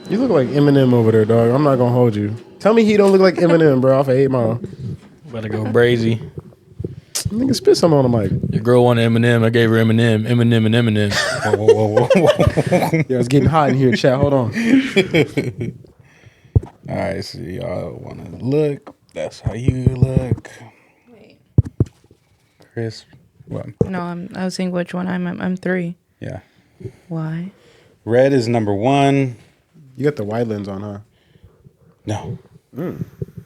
You look like Eminem over there, dog. I'm not gonna hold you. Tell me he don't look like Eminem, bro, off of 8 Mile. Better go brazy. Nigga, spit something on the mic. Your girl wanted Eminem. I gave her Eminem. Eminem and Eminem. Whoa. Yeah, it's getting hot in here, chat. Hold on. All right, so y'all want to look. That's how you look. Wait. Chris, what? No, I was saying which one I'm 3. Yeah. Why? Red is number 1. You got the wide lens on, huh? No.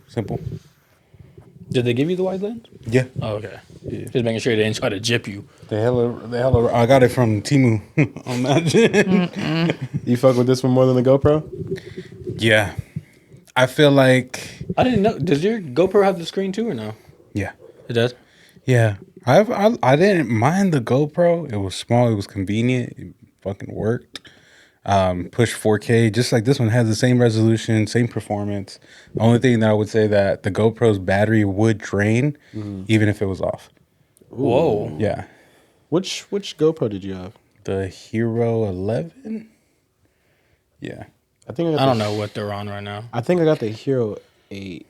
Simple. Did they give you the wide lens? Yeah. Oh, okay. Yeah. Just making sure they didn't try to jip you. The hell. I got it from Temu on that. You fuck with this one more than the GoPro? Yeah. I feel like. I didn't know. Does your GoPro have the screen too or no? Yeah. It does? Yeah. I didn't mind the GoPro. It was small. It was convenient. It fucking worked. Push 4K, just like this one has the same resolution, same performance. The only thing that I would say that the GoPro's battery would drain even if it was off. Whoa. Yeah. Which GoPro did you have? The Hero 11? Yeah. I think I don't know what they're on right now. I think I got the Hero 8.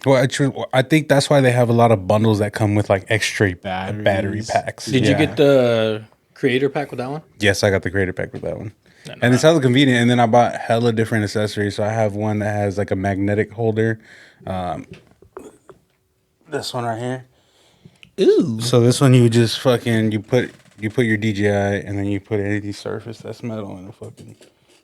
Well, I think that's why they have a lot of bundles that come with like extra battery packs. Did you get the creator pack with that one? Yes, I got the creator pack with that one. And it's hella convenient. And then I bought hella different accessories. So I have one that has like a magnetic holder. This one right here. Ooh. So this one you just fucking you put your DJI and then you put any surface that's metal and fucking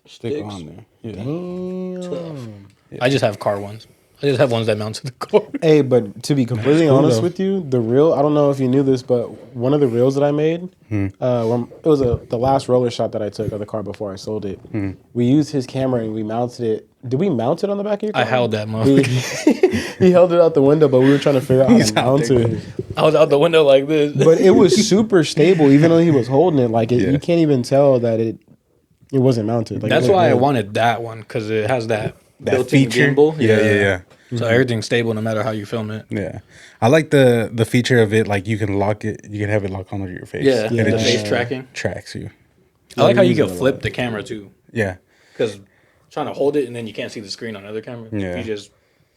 stick on there. Yeah. Damn. I just have car ones. I just have ones that mount to the car. Hey, but to be completely honest with you, the reel, I don't know if you knew this, but one of the reels that I made, it was the last roller shot that I took of the car before I sold it. We used his camera and we mounted it. Did we mount it on the back of your car? I held that motherfucker. He held it out the window, but we were trying to figure out how to mount it. I was out the window like this. But it was super stable, even though he was holding it. Like, you can't even tell that it wasn't mounted. Like, that's why I wanted that one, because it has that built-in feature. gimbal. Yeah. So everything's stable no matter how you film it. Yeah. I like the feature of it, like you can lock it, you can have it lock onto your face. Yeah, And the it face just tracking. tracks you. I like how you can flip the camera too. Yeah. Because trying to hold it and then you can't see the screen on the other camera. Yeah. You just,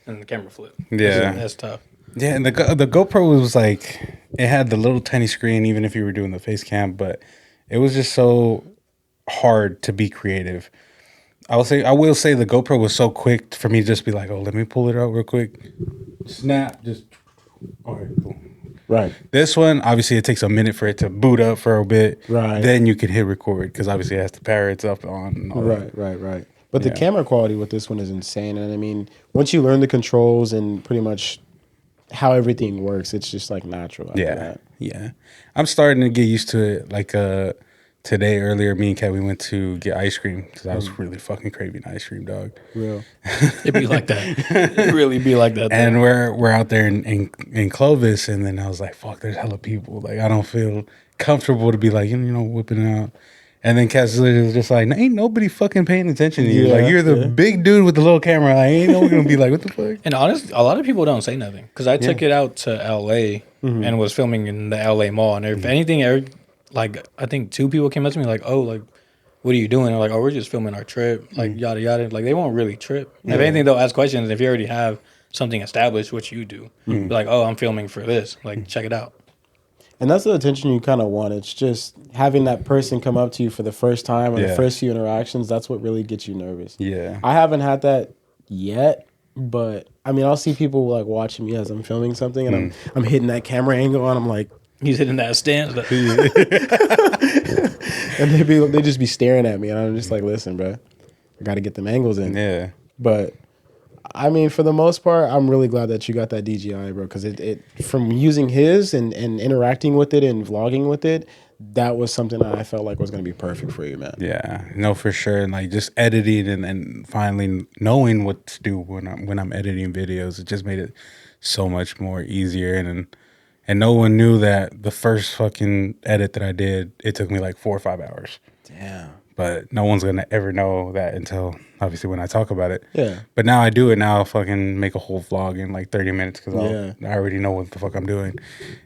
and the camera flip. Yeah. That's tough. Yeah, and the GoPro was like, it had the little tiny screen even if you were doing the face cam, but it was just so hard to be creative. I will say the GoPro was so quick for me to just be like, oh, let me pull it out real quick. Snap, just, all right, cool. Right. This one, obviously, it takes a minute for it to boot up for a bit. Right. Then you can hit record because obviously it has to power it up on. And all that. Right. But the camera quality with this one is insane. And I mean, once you learn the controls and pretty much how everything works, it's just like natural. After that. Yeah. I'm starting to get used to it. Like, today, earlier, me and Kat, we went to get ice cream because I was really fucking craving ice cream, dog. Real. It'd be like that. It really be like that. And we're out there in Clovis, and then I was like, fuck, there's hella people. Like, I don't feel comfortable to be like, whipping it out. And then Kat's was just like, ain't nobody fucking paying attention to you. Like, you're the big dude with the little camera. Like, ain't no one gonna be like, what the fuck? And honestly, a lot of people don't say nothing because I took it out to LA and was filming in the LA mall. And if anything, like, I think 2 people came up to me like, oh, like, what are you doing? They're like, oh, we're just filming our trip, like, yada, yada. Like, they won't really trip. If anything, they'll ask questions. If you already have something established, which you do, be like, oh, I'm filming for this. Like, check it out. And that's the attention you kind of want. It's just having that person come up to you for the first time or the first few interactions. That's what really gets you nervous. Yeah. I haven't had that yet, but I mean, I'll see people like watching me as I'm filming something and I'm hitting that camera angle and I'm like, He's hitting that stance. And they just be staring at me, and I'm just like, listen, bro, I got to get them angles in. Yeah. But I mean, for the most part, I'm really glad that you got that DJI, bro, because it from using his and interacting with it and vlogging with it, that was something that I felt like was going to be perfect for you, man. Yeah, no, for sure. And like just editing and finally knowing what to do when I'm editing videos, it just made it so much more easier. And no one knew that the first fucking edit that I did, it took me like 4 or 5 hours. Damn. But no one's gonna ever know that until obviously when I talk about it. Yeah. But now I do it. Now I'll fucking make a whole vlog in like 30 minutes because Yeah. I already know what the fuck I'm doing.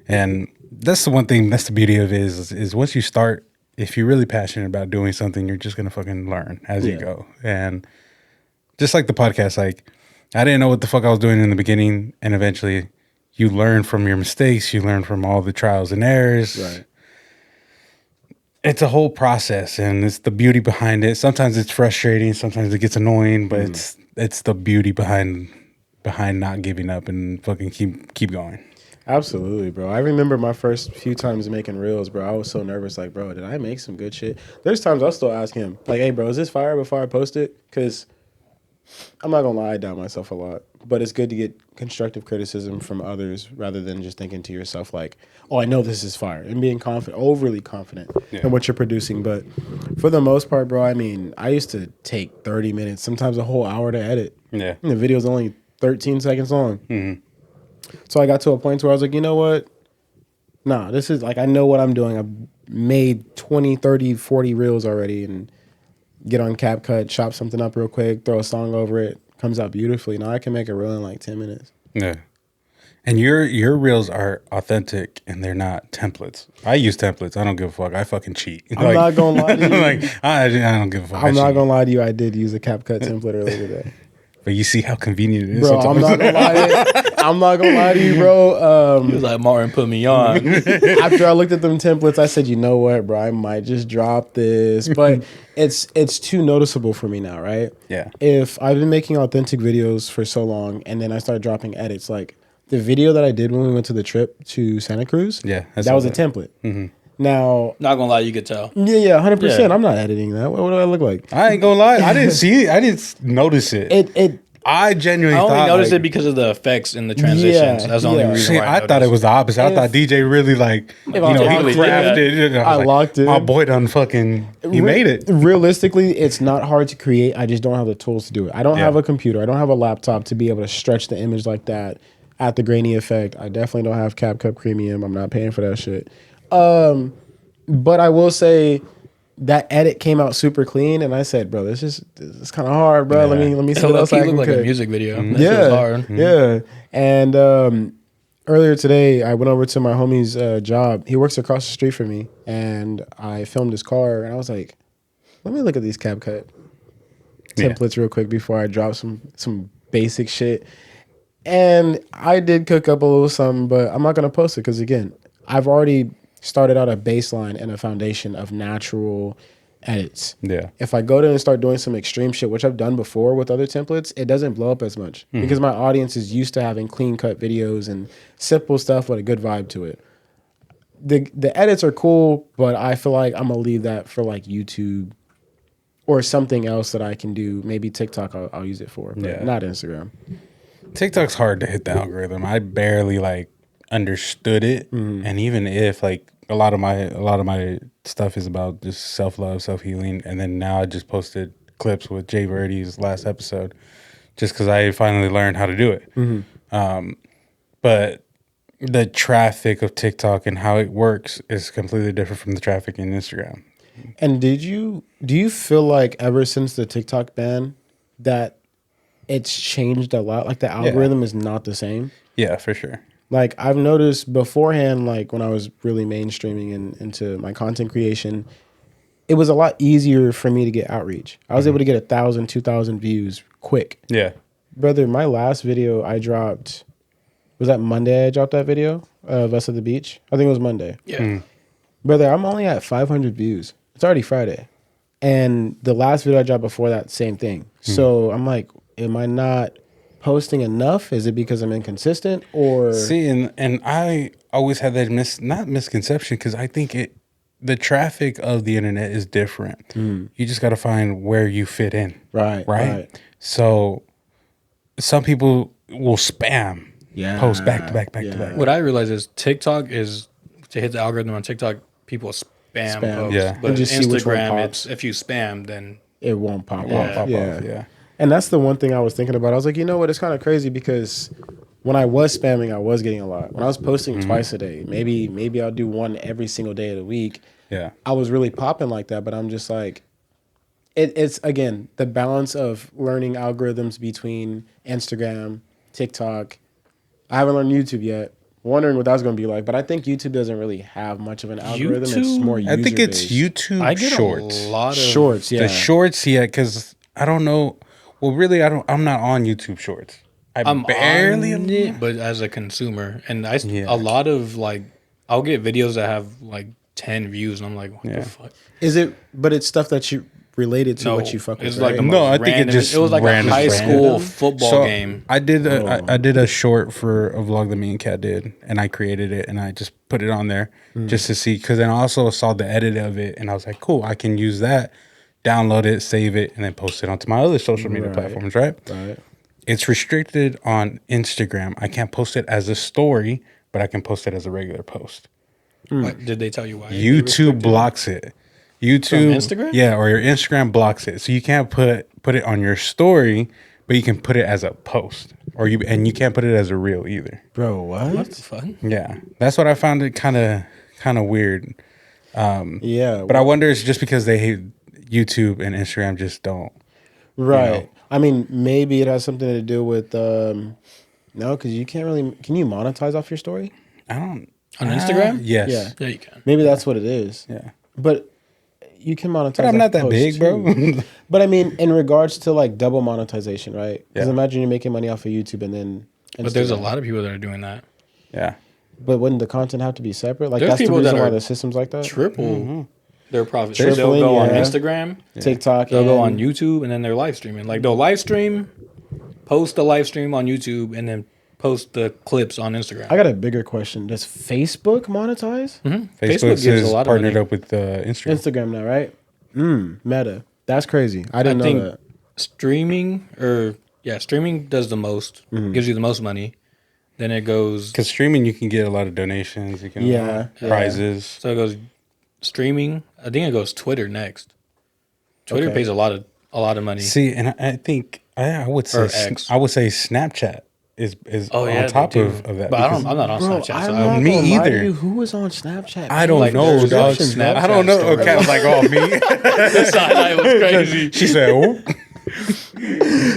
And that's the one thing. That's the beauty of it is once you start, if you're really passionate about doing something, you're just gonna fucking learn as you go. And just like the podcast, like I didn't know what the fuck I was doing in the beginning, and eventually you learn from your mistakes, you learn from all the trials and errors. Right. It's a whole process, and it's the beauty behind it. Sometimes it's frustrating, sometimes it gets annoying, but it's the beauty behind not giving up and fucking keep going. Absolutely, bro. I remember my first few times making reels, bro. I was so nervous, like, bro, did I make some good shit? There's times I'll still ask him, like, hey, bro, is this fire before I post it? Because I'm not gonna lie, I doubt myself a lot. But it's good to get constructive criticism from others rather than just thinking to yourself, like, oh, I know this is fire, and being confident, overly confident in what you're producing. But for the most part, bro, I mean, I used to take 30 minutes, sometimes a whole hour to edit. Yeah. And the video's only 13 seconds long. Mm-hmm. So I got to a point where I was like, you know what? Nah, this is like, I know what I'm doing. I've made 20, 30, 40 reels already and get on CapCut, chop something up real quick, throw a song over it. Comes out beautifully. Now I can make a reel in like 10 minutes. Yeah. And your reels are authentic and they're not templates. I use templates. I don't give a fuck. I fucking cheat. I'm not going to lie to you. Like, I don't give a fuck. I'm not going to lie to you. I did use a CapCut template earlier today. But you see how convenient it is. Bro, I'm not gonna lie to you. I'm not gonna lie to you, bro. He was like, Martin put me on. After I looked at them templates, I said, you know what, bro, I might just drop this. But it's too noticeable for me now, right? Yeah. If I've been making authentic videos for so long and then I started dropping edits, like the video that I did when we went to the trip to Santa Cruz, that was a template. Mm-hmm. Now, not gonna lie, you could tell. Yeah, 100%. I'm not editing that. What do I look like? I ain't gonna lie. I didn't see it. I didn't notice it. I genuinely only thought noticed like, it because of the effects and the transitions. That's the only reason see, why I thought it was the opposite. I thought DJ really like, he crafted. I locked it. My boy done fucking, he made it. Realistically, it's not hard to create. I just don't have the tools to do it. I don't have a computer. I don't have a laptop to be able to stretch the image like that at the grainy effect. I definitely don't have CapCut Premium. I'm not paying for that shit. But I will say that edit came out super clean, and I said, "Bro, this is kind of hard, bro. Yeah. Let me see what else I looked can like cook." a music video. Mm-hmm. That shit was hard. Yeah. And earlier today, I went over to my homie's job. He works across the street from me, and I filmed his car, and I was like, "Let me look at these CapCut templates real quick before I drop some basic shit." And I did cook up a little something, but I'm not gonna post it because again, I've already started out a baseline and a foundation of natural edits. Yeah. If I go there and start doing some extreme shit, which I've done before with other templates, it doesn't blow up as much because my audience is used to having clean cut videos and simple stuff with a good vibe to it. The edits are cool, but I feel like I'm gonna leave that for like YouTube or something else that I can do. Maybe TikTok I'll use it for, but not Instagram. TikTok's hard to hit the algorithm. I barely like understood it, and even if like a lot of my stuff is about just self-love, self-healing, and then now I just posted clips with Jay Verdi's last episode just because I finally learned how to do it. But the traffic of TikTok and how it works is completely different from the traffic in Instagram. And do you feel like ever since the TikTok ban that it's changed a lot? Like the algorithm is not the same? Yeah, for sure. Like I've noticed beforehand, like when I was really mainstreaming and into my content creation, it was a lot easier for me to get outreach. I was able to get 1,000, 2,000 views quick. Yeah. Brother, my last video I dropped, was that Monday I dropped that video of us at the beach? I think it was Monday. Yeah. Brother, I'm only at 500 views. It's already Friday. And the last video I dropped before that, same thing. So I'm like, am I not posting enough? Is it because I'm inconsistent or see? And I always had that misconception because I think the traffic of the internet is different. You just got to find where you fit in. Right. So some people will spam post back to back to back. What I realize is TikTok is to hit the algorithm on TikTok, people spam posts. Yeah. And But just see which one Instagram, pops. it's if you spam, then it won't pop off? Pop off, yeah. And that's the one thing I was thinking about. I was like, you know what? It's kind of crazy because when I was spamming, I was getting a lot. When I was posting twice a day, maybe I'll do one every single day of the week. Yeah. I was really popping like that, but I'm just like, it's again, the balance of learning algorithms between Instagram, TikTok. I haven't learned YouTube yet. Wondering what that's going to be like, but I think YouTube doesn't really have much of an algorithm. It's more user I think it's based. YouTube I get shorts. a lot of Shorts, yeah. The shorts, yeah, because I don't know. Well, really, I'm not on YouTube Shorts. I'm barely on it, but as a consumer, and Yeah. a lot of like, I'll get videos that have like 10 views, and I'm like, what Yeah. the fuck? Is it? But it's stuff that you related to No, what you fuck with. it's like Right? the most No, I think it random. just It was like a random. high school Random. football game. I did I did a short for a vlog that me and Kat did, and I created it and I just put it on there just to see, because then I also saw the edit of it and I was like, cool, I can use that, download it, save it, and then post it onto my other social media platforms, right? Right. It's restricted on Instagram. I can't post it as a story, but I can post it as a regular post. What, did they tell you why? YouTube blocks it. YouTube, Instagram? yeah, or your Instagram blocks it, so you can't put it on your story, but you can put it as a post, and you can't put it as a reel either. Bro, what? What the fuck? Yeah, that's what I found it kind of weird. Yeah. But I wonder, it's just because they hate YouTube and Instagram just don't. Right. know. I mean, maybe it has something to do with no, because you can't really. Can you monetize off your story? I don't On Instagram? Yes. Yeah. Yeah, you can. Maybe that's what it is. Yeah. But you can monetize. But I'm off not that posts big, bro. too. But I mean, in regards to like double monetization, right? Because Yeah. imagine you're making money off of YouTube and then. But there's a Instagram. lot of people that are doing that. Yeah. But wouldn't the content have to be separate? Like There's that's the people that reason why are the system's like that. Triple their profit. Tripling, They'll go on yeah. Instagram, TikTok. they'll go and- on YouTube, and then they're live streaming. Like they'll live stream, post the live stream on YouTube, and then post the clips on Instagram. I got a bigger question. Does Facebook monetize? Facebook is partnered up with Instagram. Instagram now, right? Meta. That's crazy. I didn't know think that. streaming does the most, gives you the most money. Then it goes, Because streaming, you can get a lot of donations. You can Yeah. prizes. so it goes streaming. I think it goes Twitter next. Twitter Okay. pays a lot of money. See, and I think I would say Or X. I would say Snapchat is on top they do. of that. But because I'm not on Snapchat. So I'm I not don't, Me gonna lie to either. you. Who was on Snapchat? I don't like, know, there's dog. Snapchat I don't know. stories. Okay, I was like, oh, me. the side eye was crazy. She said, oh.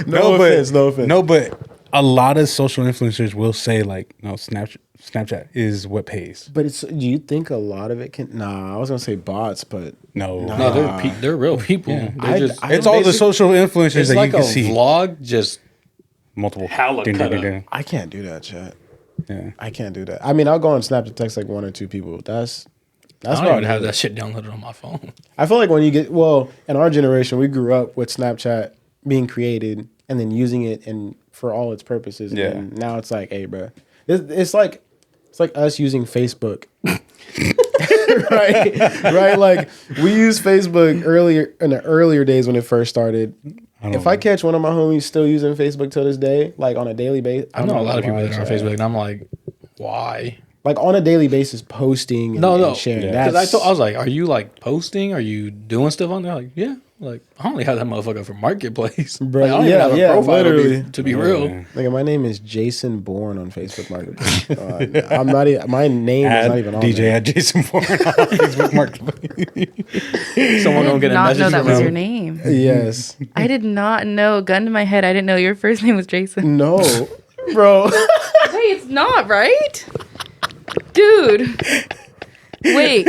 No offense. No, but a lot of social influencers will say like, no, Snapchat is what pays. But it's. Do you think a lot of it can? Nah, I was gonna say bots, but No, No, they're real people. They're just, it's all the social influencers it's that like you a can see. vlog, just Multiple. Hella Ding, ding, cut ding, up. ding. I can't do that, chat. Yeah. I can't do that. I mean, I'll go on Snap to text like one or two people. That's I don't about even have it. that shit downloaded on my phone. I feel like when you get in our generation, we grew up with Snapchat being created and then using it and for all its purposes. Yeah. And now it's like, hey, bro, it's like us using Facebook, right? Like we used Facebook earlier in the earlier days when it first started. If I catch one of my homies still using Facebook till this day, like on a daily basis, I know a lot of people that are on Facebook, and I'm like, why? like on a daily basis, posting and, and sharing. Yeah. Because I was like, are you like posting? Are you doing stuff on there? Like, yeah. Like, I only have that motherfucker for Marketplace. Bro, Like, I don't yeah, even have a yeah, profile literally. to be real. Yeah. Like my name is Jason Bourne on Facebook Marketplace. I'm not. My name is not even on DJ there. at Jason Bourne on Facebook Marketplace. Someone I gonna did get a not message know that from was him. your name. Yes. I did not know. Gun to my head, I didn't know your first name was Jason. No, bro. Wait, it's not right, dude. Wait,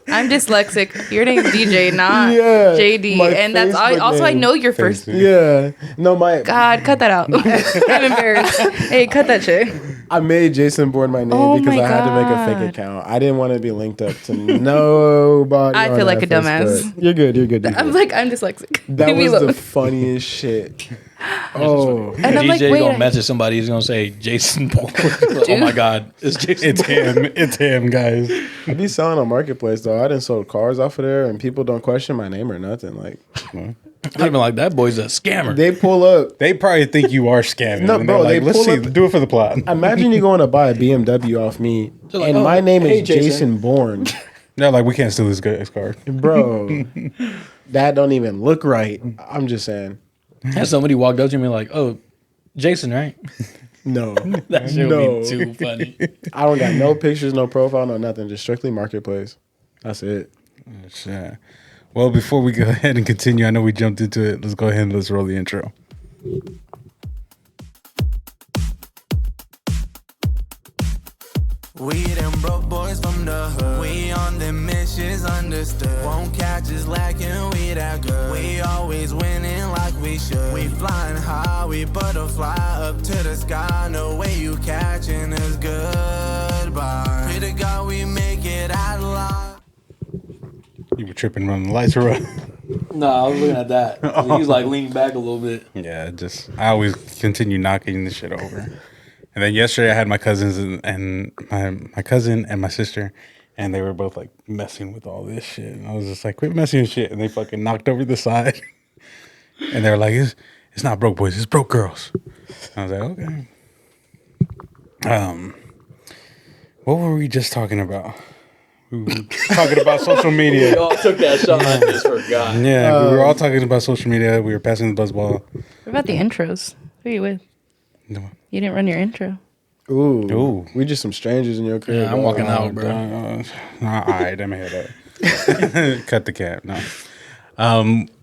I'm dyslexic. Your name's DJ, not Yeah, JD, my and that's Facebook also I name. know your first. Yeah. No, God, cut that out. I'm embarrassed. Hey, cut that shit. I made Jason Bourne my name Oh because my I had to make a God. fake account. I didn't want to be linked up to nobody. I on feel like that a dumbass. Facebook. You're good. You're good. You're I'm good. like, I'm dyslexic. That Leave me was the alone. funniest shit. Oh, And I'm DJ like, wait, gonna message somebody. He's gonna say Jason Bourne. Oh my God, it's Jason. It's him. It's him, guys. I be selling on Marketplace though. I done sold cars off of there, and people don't question my name or nothing. Like I've been like, that boy's a scammer. they pull up. They probably think you are scamming. No, and bro, they're like, they let's pull see, up- do it for the plot. Imagine you going to buy a BMW off me, They're like, and "Oh, my name hey, is Jason." Jason Bourne, They're like, we can't steal this guy's car. bro. That don't even look right. I'm just saying. Has somebody walked up to me like, oh, Jason, right? No, That shit No. would be too funny. I don't got no pictures, no profile, no nothing. Just strictly Marketplace. That's it. Shit. Well, before we go ahead and continue, I know we jumped into it. Let's go ahead and let's roll the intro. We them broke boys from the hood. We on them missions, understood. Won't catch us lacking, we that good. We always winning like we should. We flying high, we butterfly up to the sky. No way you catching us, goodbye. Pray to God we make it out alive. You were tripping when the lights were up. No, I was looking at that. He was like leaning back a little bit. Yeah, I always continue knocking the shit over. And then yesterday I had my cousins and my cousin and my sister, and they were both like messing with all this shit. And I was just like, quit messing with shit. And they fucking knocked over the side. And they were like, it's not broke boys, it's broke girls. I was like, okay. What were we just talking about? We were talking about social media. We all took that shot. I just forgot. Yeah, we were all talking about social media. We were passing the buzzball. What about the intros? Who are you with? No. You didn't run your intro. Ooh. We just some strangers in your crib. Yeah, I'm walking out, bro. All right, let me head up. Cut the cap. No.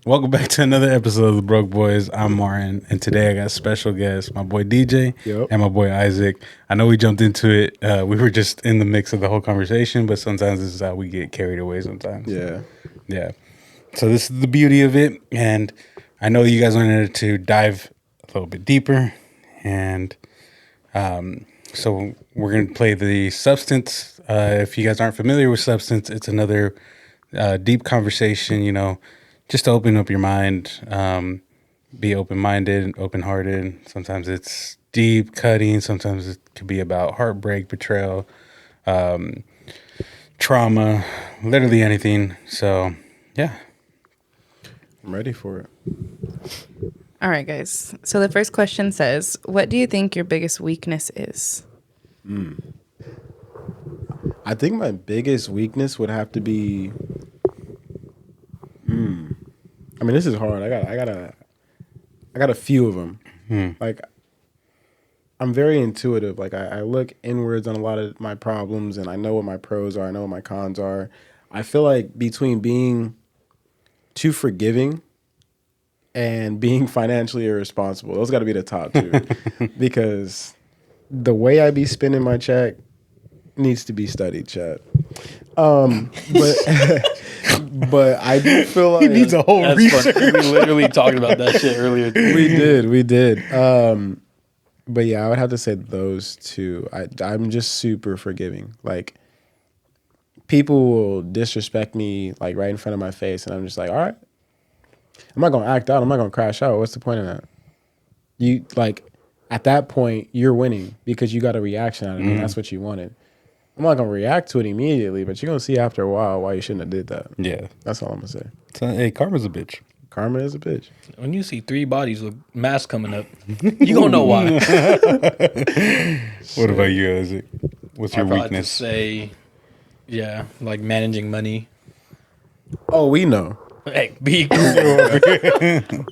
Welcome back to another episode of the Broke Boys. I'm Martin, and today I got special guests, my boy DJ and my boy Isaac. I know we jumped into it. We were just in the mix of the whole conversation, but sometimes this is how we get carried away sometimes. Yeah. So this is the beauty of it, and I know you guys wanted to dive a little bit deeper, and so we're going to play the Substance. If you guys aren't familiar with Substance, it's another deep conversation, just to open up your mind, be open-minded, open-hearted. Sometimes it's deep, cutting. Sometimes it could be about heartbreak, betrayal, trauma, literally anything. So, yeah. I'm ready for it. All right, guys. So the first question says, what do you think your biggest weakness is? I think my biggest weakness would have to be... I mean, this is hard. I got a few of them. Like, I'm very intuitive. Like, I look inwards on a lot of my problems, and I know what my pros are. I know what my cons are. I feel like between being too forgiving and being financially irresponsible, those got to be the top two. Because the way I be spending my check needs to be studied, chat. But I do feel like He needs a whole research. We literally talked about that shit earlier. We did. But yeah, I would have to say those two. I'm just super forgiving. Like, people will disrespect me like right in front of my face, and I'm just like, all right, I'm not gonna act out. I'm not gonna crash out. What's the point of that? You like, at that point, you're winning because you got a reaction out of me. That's what you wanted. I'm not gonna react to it immediately, but you're gonna see after a while why you shouldn't have did that. Yeah. That's all I'm gonna say. So, hey, karma's a bitch. Karma is a bitch. When you see 3 bodies with masks coming up, you gonna know why. What about you, Isaac? What's your I'd probably weakness? just say, yeah, like managing money. Oh, we know. Hey, be cool.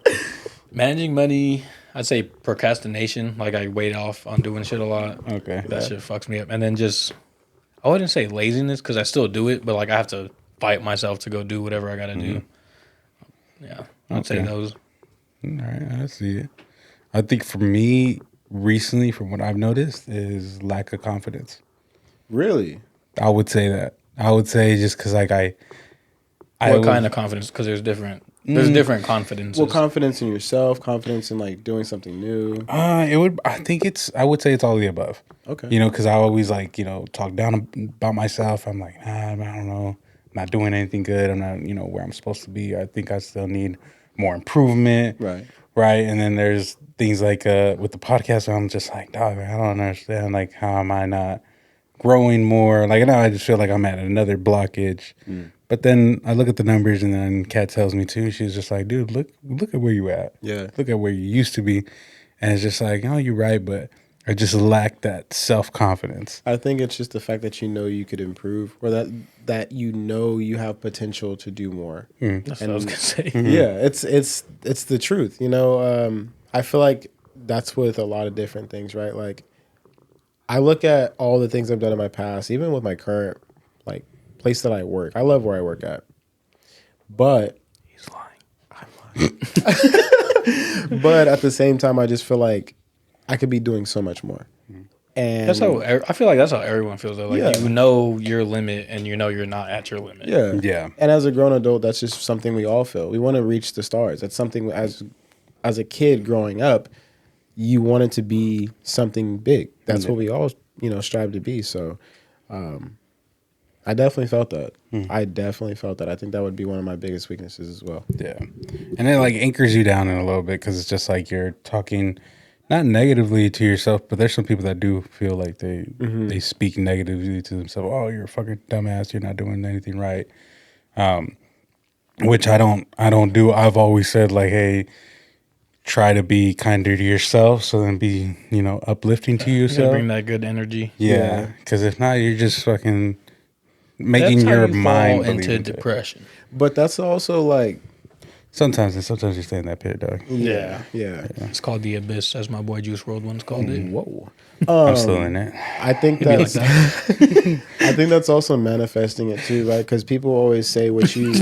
Managing money, I'd say procrastination. Like, I wait off on doing shit a lot. Okay. That shit fucks me up. And then just, I wouldn't say laziness because I still do it, but like I have to fight myself to go do whatever I got to do. Yeah, I'd say those. All right, I see it. I think for me, recently, from what I've noticed, is lack of confidence. Really? I would say that. I would say just because, like, What kind of confidence? Because there's different confidences. Well, confidence in yourself, confidence in like doing something new. I would say it's all of the above. Okay. Because I always talk down about myself. I'm like, I don't know. I'm not doing anything good. I'm not, where I'm supposed to be. I think I still need more improvement. Right. Right. And then there's things like with the podcast where I'm just like, dog, I don't understand. Like, how am I not growing more? Like, now I just feel like I'm at another blockage. But then I look at the numbers, and then Kat tells me too. She's just like, dude, look at where you at. Yeah. Look at where you used to be. And it's just like, oh, you're right, but I just lack that self-confidence. I think it's just the fact that you could improve, or that you have potential to do more. That's what I was gonna say. Yeah, it's the truth. I feel like that's with a lot of different things, right? Like, I look at all the things I've done in my past, even with my current like place that I work. I love where I work at, but He's lying. I'm lying. But at the same time, I just feel like I could be doing so much more. And That's how I feel like that's how everyone feels. Though. Like Yeah. you know your limit, and you know you're not at your limit. yeah. Yeah. And as a grown adult, that's just something we all feel. We want to reach the stars. That's something as a kid growing up, you want it to be something big. That's what we all, strive to be. So I definitely felt that. I definitely felt that. I think that would be one of my biggest weaknesses as well. Yeah. And it like anchors you down in a little bit because it's just like you're talking not negatively to yourself, but there's some people that do feel like they speak negatively to themselves. Oh, you're a fucking dumbass. You're not doing anything right. Which I don't do. I've always said like, hey, try to be kinder to yourself. So then be, uplifting to You gotta yourself. bring that good energy. Yeah. Because if not, you're just fucking making That's how your you mind fall believe into into it. depression. But that's also like, Sometimes you stay in that pit, dog. yeah. It's called the abyss, as my boy Juice WRLD once called it. Whoa. I'm still in it. I think Be like that's that. I think that's also manifesting it too, right? Because people always say what you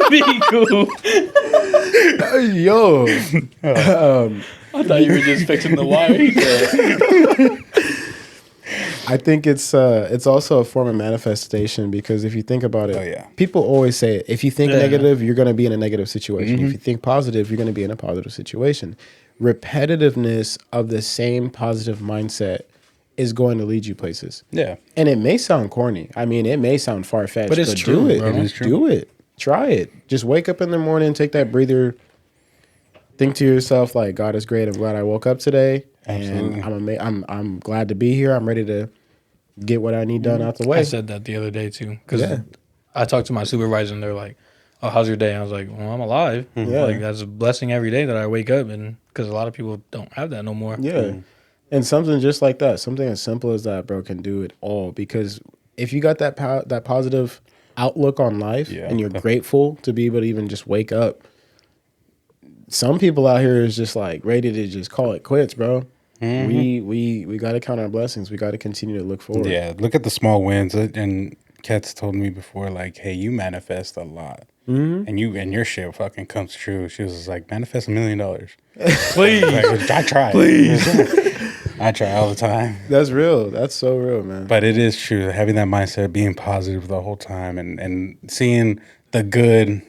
Be cool. yo. I thought you were just fixing the wire. He said. I think it's also a form of manifestation because if you think about it, Oh, yeah. people always say it. If you think Yeah. negative, you're going to be in a negative situation. If you think positive, you're going to be in a positive situation. Repetitiveness of the same positive mindset is going to lead you places. Yeah. And it may sound corny. I mean, it may sound far-fetched, But it's true, do it. bro. It is true. Do it. Try it. Just wake up in the morning, take that breather, think to yourself like, God is great. I'm glad I woke up today. Absolutely. And I'm glad to be here. I'm ready to get what I need done out the way. I said that the other day too, because Yeah. I talked to my supervisor and they're like, "Oh, how's your day?" I was like, "Well, I'm alive. Yeah. Like that's a blessing every day that I wake up." And because a lot of people don't have that no more. Yeah. And something just like that, something as simple as that, bro, can do it all. Because if you got that that positive outlook on life Yeah. and you're grateful to be able to even just wake up, some people out here is just like ready to just call it quits, bro. We got to count our blessings. We got to continue to look forward. Yeah, look at the small wins. And Kat's told me before, like, hey, you manifest a lot, and your shit fucking comes true. She was just like, manifest $1 million, Please. like, I try, please. I try all the time. That's real. That's so real, man. But it is true, having that mindset, being positive the whole time, and seeing the good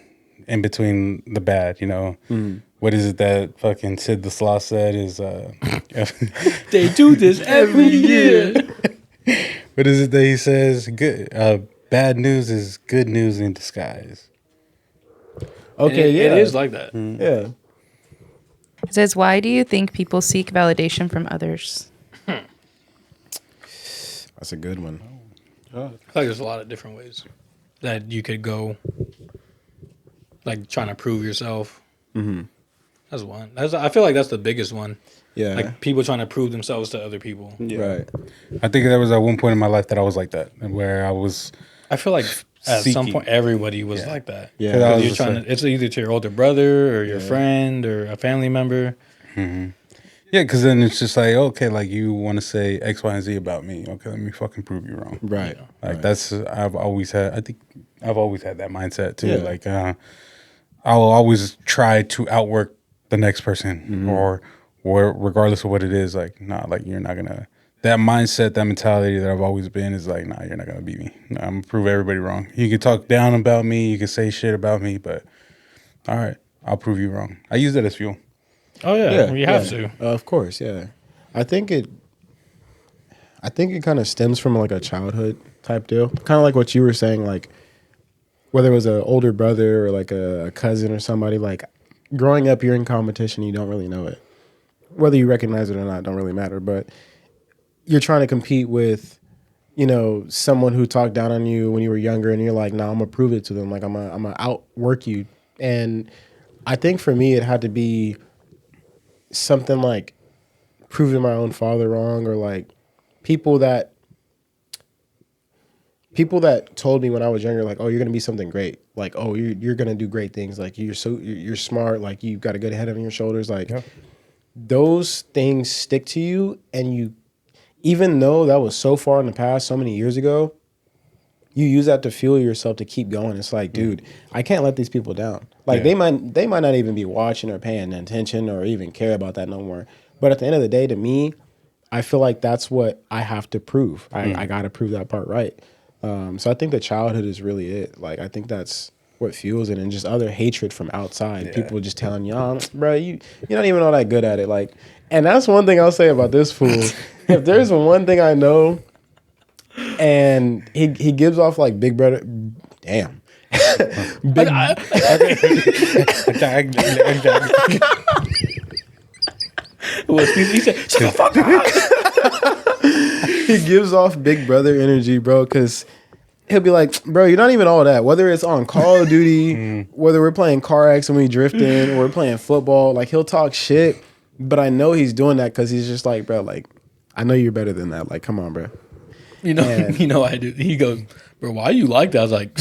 in between the bad. What is it that fucking Sid the Sloth said is They do this every year. what is it that he says? Good bad news is good news in disguise. Okay, And yeah. it is like that. Yeah. It says, why do you think people seek validation from others? That's a good one. I feel like there's a lot of different ways that you could go, like trying to prove yourself. That's one. I feel like that's the biggest one. Yeah. Like people trying to prove themselves to other people. Right. I think there was at one point in my life that I was like that, where I was. I feel like at some Seeking. point everybody was like that. Yeah. 'Cause I was You're just trying like- to, it's either to your older brother or your friend or a family member. Yeah, because then it's just like, okay, like you want to say X, Y, and Z about me. Okay, let me fucking prove you wrong. Right. Like that's I've always had that mindset too. Yeah. Like I'll always try to outwork the next person, or regardless of what it is. Like like you're not gonna. That mindset, that mentality that I've always been is like, nah, you're not gonna beat me. Nah, I'm gonna prove everybody wrong. You can talk down about me, you can say shit about me, but all right, I'll prove you wrong. I use that as fuel. Oh yeah, you have to. Of course, yeah. I think it kind of stems from like a childhood type deal. Kind of like what you were saying, like whether it was an older brother or like a cousin or somebody, like growing up, you're in competition, you don't really know it. Whether you recognize it or not, don't really matter. But you're trying to compete with, someone who talked down on you when you were younger, and you're like, nah, I'm gonna prove it to them. Like I'm gonna outwork you. And I think for me, it had to be something like proving my own father wrong, or like people that told me when I was younger, like, oh, you're gonna be something great, like, oh, you're gonna do great things, like you're smart, like you've got a good head on your shoulders, like those things stick to you, and you, even though that was so far in the past, so many years ago, you use that to fuel yourself to keep going. It's like, dude, I can't let these people down. Like they might not even be watching or paying attention or even care about that no more. But at the end of the day, to me, I feel like that's what I have to prove. I got to prove that part right. So I think the childhood is really it. Like, I think that's what fuels it, and just other hatred from outside. People just telling you, oh, bro, you're not even all that good at it. Like, and that's one thing I'll say about this fool. If there's one thing I know, and he gives off like Big Brother, damn. Big, he said, shut the fuck up. He gives off Big Brother energy, bro, because he'll be like, bro, you're not even all that. Whether it's on Call of Duty, whether we're playing Car X and we drifting, or we're playing football, like, he'll talk shit, but I know he's doing that because he's just like, bro, like, I know you're better than that. Like, come on, bro. You know, I do. He goes, bro, why you like that? I was like,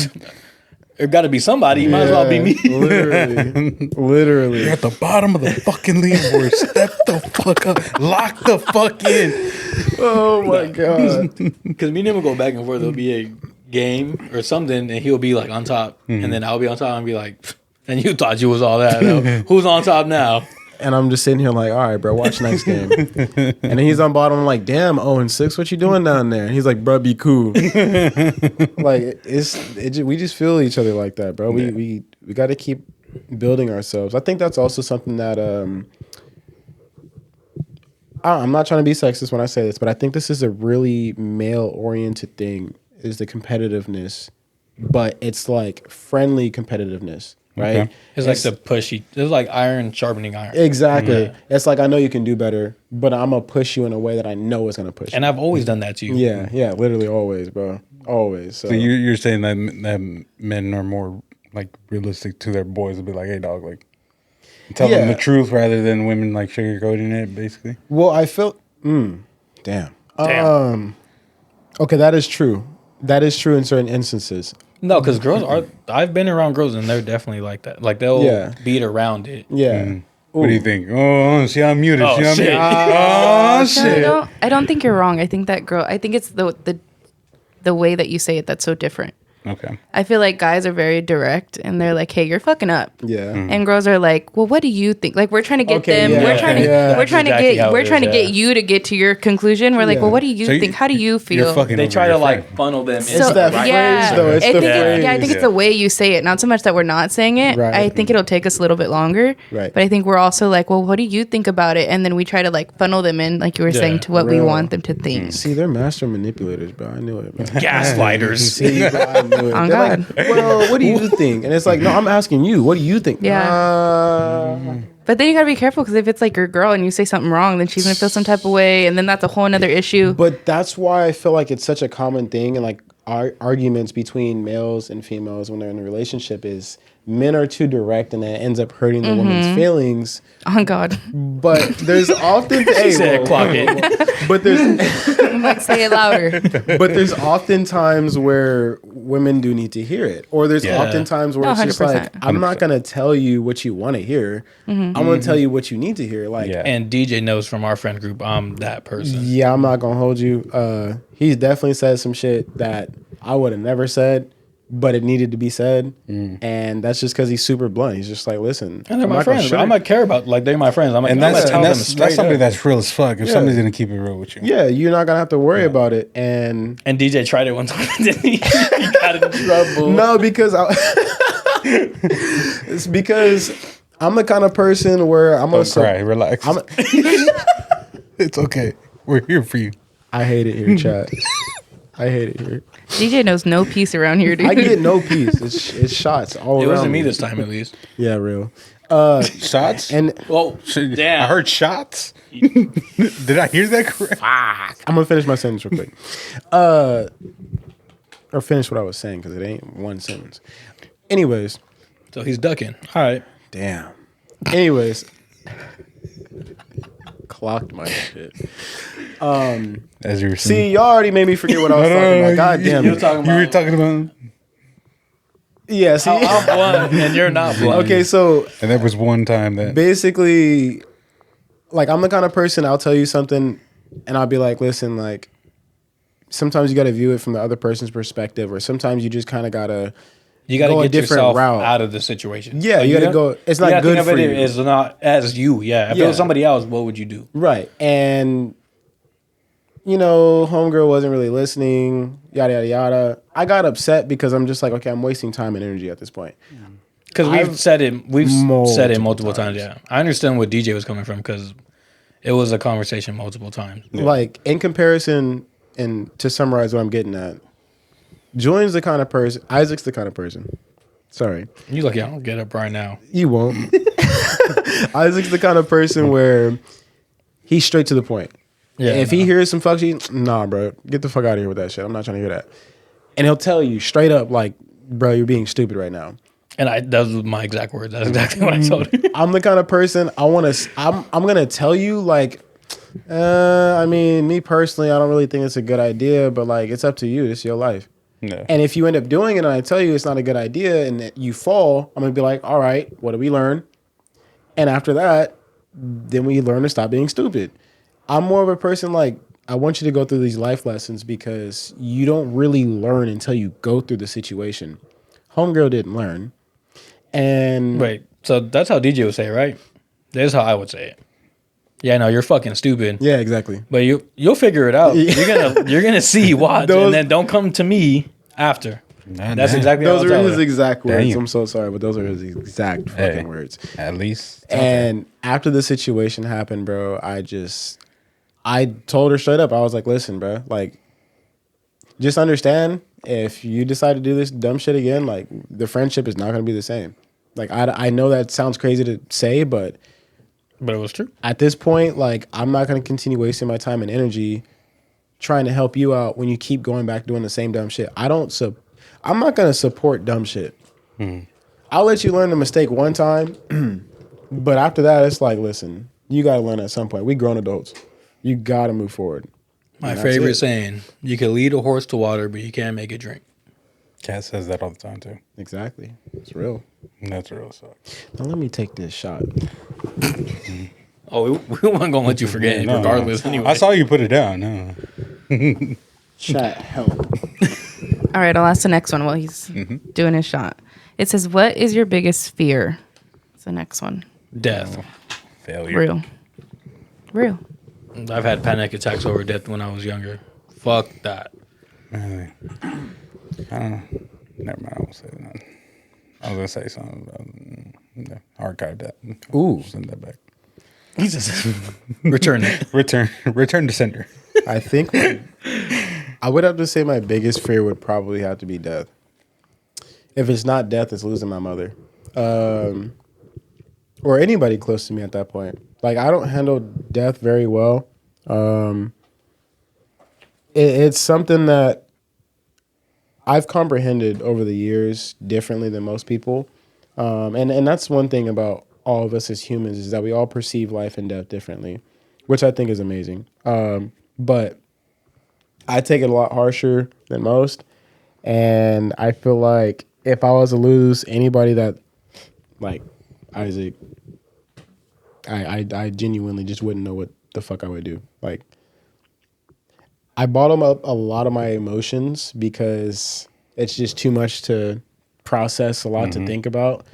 there got to be somebody. You might as well be me. Literally. You're at the bottom of the fucking leaderboard. Step the fuck up. Lock the fuck in. Oh my God. Because me and him will go back and forth. There'll be a game or something, and he'll be like on top, and then I'll be on top and be like, and you thought you was all that. Who's on top now? And I'm just sitting here like, all right, bro, watch next game. And then he's on bottom. I'm like, damn, 0-6, what you doing down there? And he's like, bro, be cool. Like, we just feel each other like that, bro. We got to keep building ourselves. I think that's also something that I'm not trying to be sexist when I say this, but I think this is a really male-oriented thing, is the competitiveness. But it's like friendly competitiveness. Right, okay. It's like the pushy. It's like iron sharpening iron. Exactly. Yeah. It's like, I know you can do better, but I'm gonna push you in a way that I know is gonna push you. And I've always done that to you. Yeah, literally always, bro, always. So you're saying that men are more like realistic to their boys, and be like, hey, dog, like, tell them the truth rather than women like sugarcoating it, basically. Well, I feel, damn. Okay, that is true. That is true in certain instances. No, because girls are. I've been around girls and they're definitely like that. Like, they'll beat around it. Yeah. What do you think? Oh, see, I'm muted. Oh, shit. Shit. I don't think you're wrong. I think that girl. I think it's the way that you say it that's so different. Okay. I feel like guys are very direct and they're like, hey, you're fucking up. Yeah. And girls are like, well, what do you think? Like, we're trying to get them. Yeah. We're trying to get you to get to your conclusion. We're like, well, what do you think? How do you feel? They try to like funnel them. It's that phrase, though. It's the phrase. I think it's the way you say it. Not so much that we're not saying it. Right. I think it'll take us a little bit longer. Right. But I think we're also like, well, what do you think about it? And then we try to like funnel them in, like you were saying, to what we want them to think. See, they're master manipulators, bro. I knew it, bro. Gaslighters. See, bro, I knew it. On They're God. like, well, what do you think? And it's like, no, I'm asking you. What do you think? Yeah. But then you gotta be careful, because if it's like your girl and you say something wrong, then she's gonna feel some type of way, and then that's a whole another issue. But that's why I feel like it's such a common thing, and like arguments between males and females when they're in a relationship is men are too direct, and it ends up hurting the woman's feelings. Oh God. But there's often clock it. But there's Like, say it louder. but there's often times where women do need to hear it, or there's often times where it's just 100%. like, I'm not gonna tell you what you want to hear. I'm gonna tell you what you need to hear. Like, And DJ knows from our friend group, I'm that person. yeah, I'm not gonna hold you. He's definitely said some shit that I would have never said, but it needed to be said, and that's just because he's super blunt. He's just like, listen, And they're my friends. I might care about, like, they're my friends. I'm And gonna that's tell them that's straight somebody up. that's real as fuck. If somebody's gonna keep it real with you, yeah, you're not gonna have to worry about it. And DJ tried it one time, didn't he? He got in trouble. no, because it's because I'm the kind of person where I'm don't cry. Relax. It's okay. We're here for you. I hate it here, chat. I hate it here. DJ knows no peace around here, dude. I get no peace. It's shots all around. It wasn't me this time, at least. Yeah, real. Shots? And Well, damn. I heard shots. Did I hear that correct? I'm gonna finish my sentence real quick. Or finish what I was saying, because it ain't one sentence. Anyways, So he's ducking. All right. damn. Anyways, clocked my shit. As you were saying. See, y'all already made me forget what I was talking about. God damn You were it. talking You about. were talking about, Yeah, see. I'm blunt and you're not blunt. Okay, so and there was one time that basically, like, I'm the kind of person, I'll tell you something and I'll be like, listen, like, sometimes you got to view it from the other person's perspective, or sometimes you just kind of got to You got to go a get different yourself route. out of the situation. Yeah, you gotta go- it's not good think for of it you. as not as you. Yeah. If it Yeah. was somebody else, what would you do? Right. And homegirl wasn't really listening, yada, yada, yada. I got upset because I'm just like, okay, I'm wasting time and energy at this point. Because we've said it multiple times. times. Yeah, I understand what DJ was coming from because it was a conversation multiple times. Yeah. Like, in comparison, and to summarize what I'm getting at, Julian's the kind of person, Isaac's the kind of person. Sorry. You lucky I don't get up right now. You won't. Isaac's the kind of person where he's straight to the point. Yeah. If he hears some fuck shit, nah, bro, get the fuck out of here with that shit. I'm not trying to hear that. And he'll tell you straight up, like, bro, you're being stupid right now. And those were my exact words. That's exactly what I told him. I'm the kind of person I'm gonna tell you, like, I mean, me personally, I don't really think it's a good idea, but like, it's up to you. It's your life. Yeah. And if you end up doing it and I tell you it's not a good idea and that you fall, I'm gonna be like, all right, what did we learn? And after that, then we learn to stop being stupid. I'm more of a person like, I want you to go through these life lessons because you don't really learn until you go through the situation. Homegirl didn't learn. And wait, so that's how DJ would say it, right? That's how I would say it. Yeah, no, you're fucking stupid. Yeah, exactly. But you'll figure it out. You're gonna see, watch, and then don't come to me after. That's exactly those are his exact words. Damn. I'm so sorry, but those are his exact fucking words. At least. And after the situation happened, bro, I told her straight up. I was like, listen, bro, like, just understand if you decide to do this dumb shit again, like, the friendship is not gonna be the same. Like, I know that sounds crazy to say, but it was true. At this point, like, I'm not going to continue wasting my time and energy trying to help you out when you keep going back doing the same dumb shit. I'm not going to support dumb shit. I'll let you learn the mistake one time, but after that, it's like, listen, you got to learn at some point. We grown adults. You got to move forward. My favorite saying, you can lead a horse to water, but you can't make it drink. Cat says that all the time, too. Exactly. It's real. That's real. So. Now let me take this shot. Oh, we weren't gonna let you forget it, regardless. Anyway, I saw you put it down. No. Chat, help. All right, I'll ask the next one while he's doing his shot. It says, "What is your biggest fear?" It's the next one. Death. Failure. Real. I've had panic attacks over death when I was younger. Fuck that. Really? I don't know. Never mind. I won't say that. I was gonna say something about archive that. Ooh, send that back. He just return it. Return to sender. I think I would have to say my biggest fear would probably have to be death. If it's not death, it's losing my mother, or anybody close to me at that point. Like, I don't handle death very well. It's something that I've comprehended over the years differently than most people. And that's one thing about all of us as humans is that we all perceive life and death differently, which I think is amazing. But I take it a lot harsher than most. And I feel like if I was to lose anybody that, like Isaac, I genuinely just wouldn't know what the fuck I would do. Like, I bottom up a lot of my emotions because it's just too much to process, a lot to think about.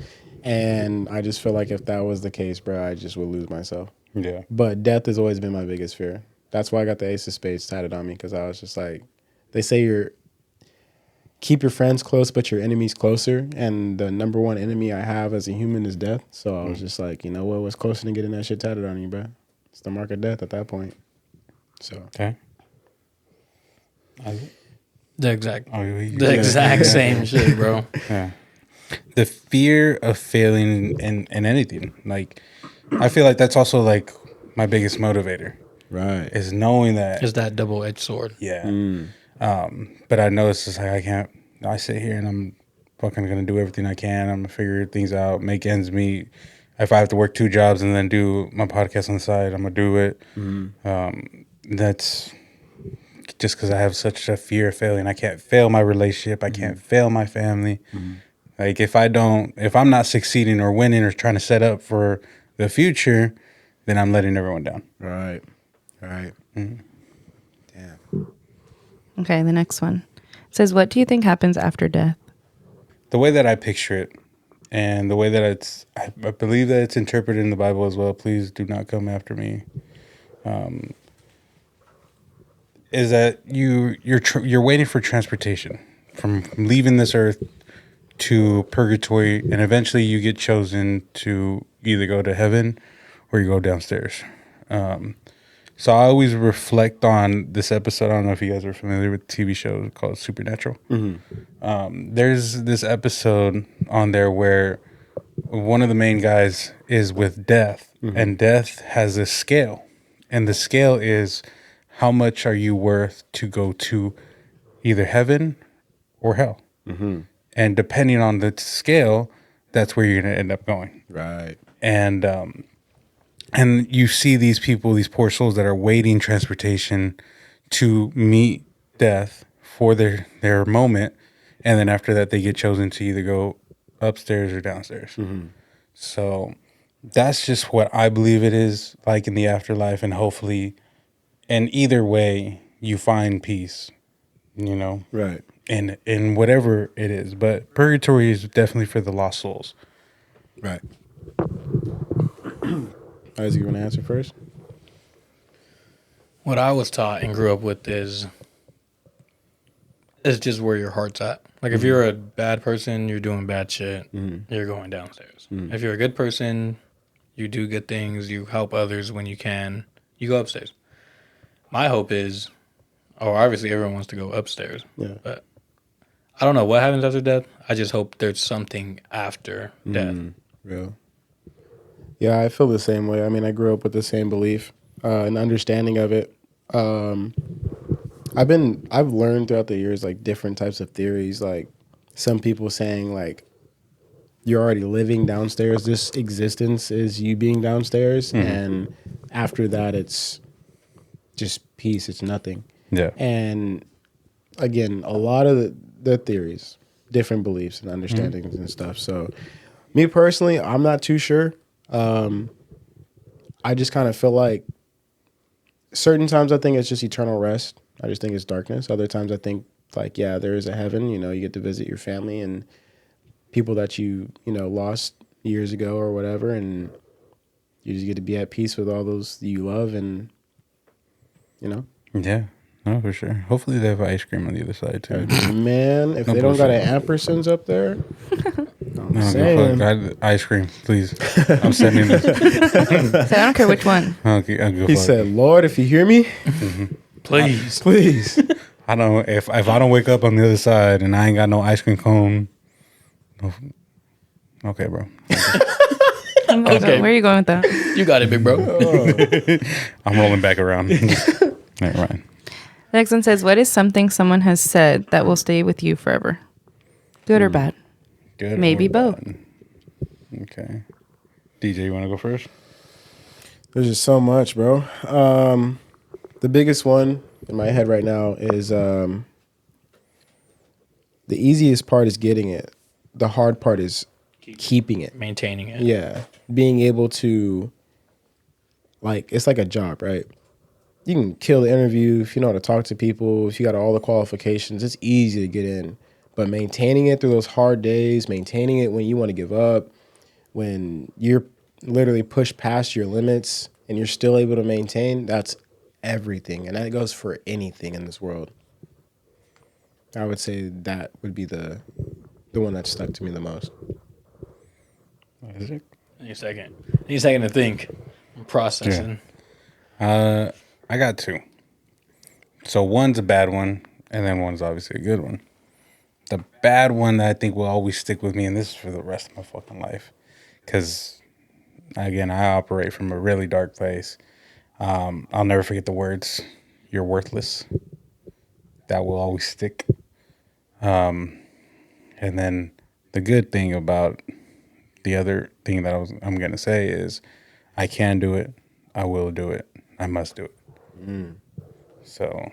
And I just feel like if that was the case, bro, I just would lose myself. Yeah. But death has always been my biggest fear. That's why I got the Ace of Spades tatted on me, because I was just like, they say keep your friends close, but your enemies closer. And the number one enemy I have as a human is death. So I was just like, you know what? What's closer than getting that shit tatted on you, bro? It's the mark of death at that point. So. Okay. The exact same shit, bro. Yeah. The fear of failing in anything. Like, I feel like that's also like my biggest motivator. Right. Is knowing that. Is that double-edged sword. Yeah. But I know it's just like I sit here and I'm fucking going to do everything I can. I'm going to figure things out, make ends meet. If I have to work 2 jobs and then do my podcast on the side, I'm going to do it. That's just because I have such a fear of failing. I can't fail my relationship. I can't fail my family. Like, if I'm not succeeding or winning or trying to set up for the future, then I'm letting everyone down. Right. Damn. Okay, the next one. It says, what do you think happens after death? The way that I picture it, and the way that I believe that it's interpreted in the Bible as well. Please do not come after me. is that you're waiting for transportation from leaving this earth to purgatory, and eventually you get chosen to either go to heaven or you go downstairs. So I always reflect on this episode. I don't know if you guys are familiar with the TV show called Supernatural. There's this episode on there where one of the main guys is with Death, and Death has a scale, and the scale is how much are you worth to go to either heaven or hell. And depending on the scale, that's where you're going to end up going. Right. And you see these people, these poor souls that are waiting transportation to meet death for their moment. And then after that, they get chosen to either go upstairs or downstairs. So that's just what I believe it is like in the afterlife. And hopefully, and either way, you find peace, you know? Right. In whatever it is. But purgatory is definitely for the lost souls. Right. Isaac, you want to answer first? What I was taught and grew up with is just where your heart's at. Like if you're a bad person, you're doing bad shit, you're going downstairs. If you're a good person, you do good things, you help others when you can, you go upstairs. My hope is, obviously everyone wants to go upstairs, but I don't know what happens after death. I just hope there's something after death. Real. Yeah, I feel the same way. I mean, I grew up with the same belief and understanding of it. I've learned throughout the years like different types of theories. Like some people saying like you're already living downstairs. This existence is you being downstairs, and after that, it's just peace. It's nothing. Yeah. And again, a lot of the theories, different beliefs and understandings and stuff. So, me personally, I'm not too sure. I just kind of feel like certain times I think it's just eternal rest. I just think it's darkness. Other times I think like, yeah, there is a heaven, you know, you get to visit your family and people that you lost years ago or whatever. And you just get to be at peace with all those that you love and, you know. Yeah. No, for sure. Hopefully they have ice cream on the other side too. Man, if they don't got an ampersands up there, I'm saying. Ice cream, please. I'm sending this. So I don't care which one. Okay, I'll go He said, "Lord, if you hear me, Please. please." I don't. If I don't wake up on the other side and I ain't got no ice cream cone. Okay, bro. Okay. Where are you going with that? You got it, big bro. I'm rolling back around. Never mind. The next one says, what is something someone has said that will stay with you forever? Good or bad? Good. Maybe both. Bad. Okay. DJ, you want to go first? There's just so much, bro. The biggest one in my head right now is the easiest part is getting it. The hard part is keeping it. Maintaining it. Yeah. Being able to, like, it's like a job, right? You can kill the interview if you know how to talk to people, if you got all the qualifications, it's easy to get in. But maintaining it through those hard days, maintaining it when you want to give up, when you're literally pushed past your limits and you're still able to maintain, that's everything. And that goes for anything in this world. I would say that would be the one that stuck to me the most. Isaac? Need a second. Need a second to think. I'm processing. Yeah. I got two. So one's a bad one, and then one's obviously a good one. The bad one that I think will always stick with me, and this is for the rest of my fucking life, because, again, I operate from a really dark place. I'll never forget the words, "You're worthless." That will always stick. And then the good thing about the other thing that I'm going to say is I can do it. I will do it. I must do it. So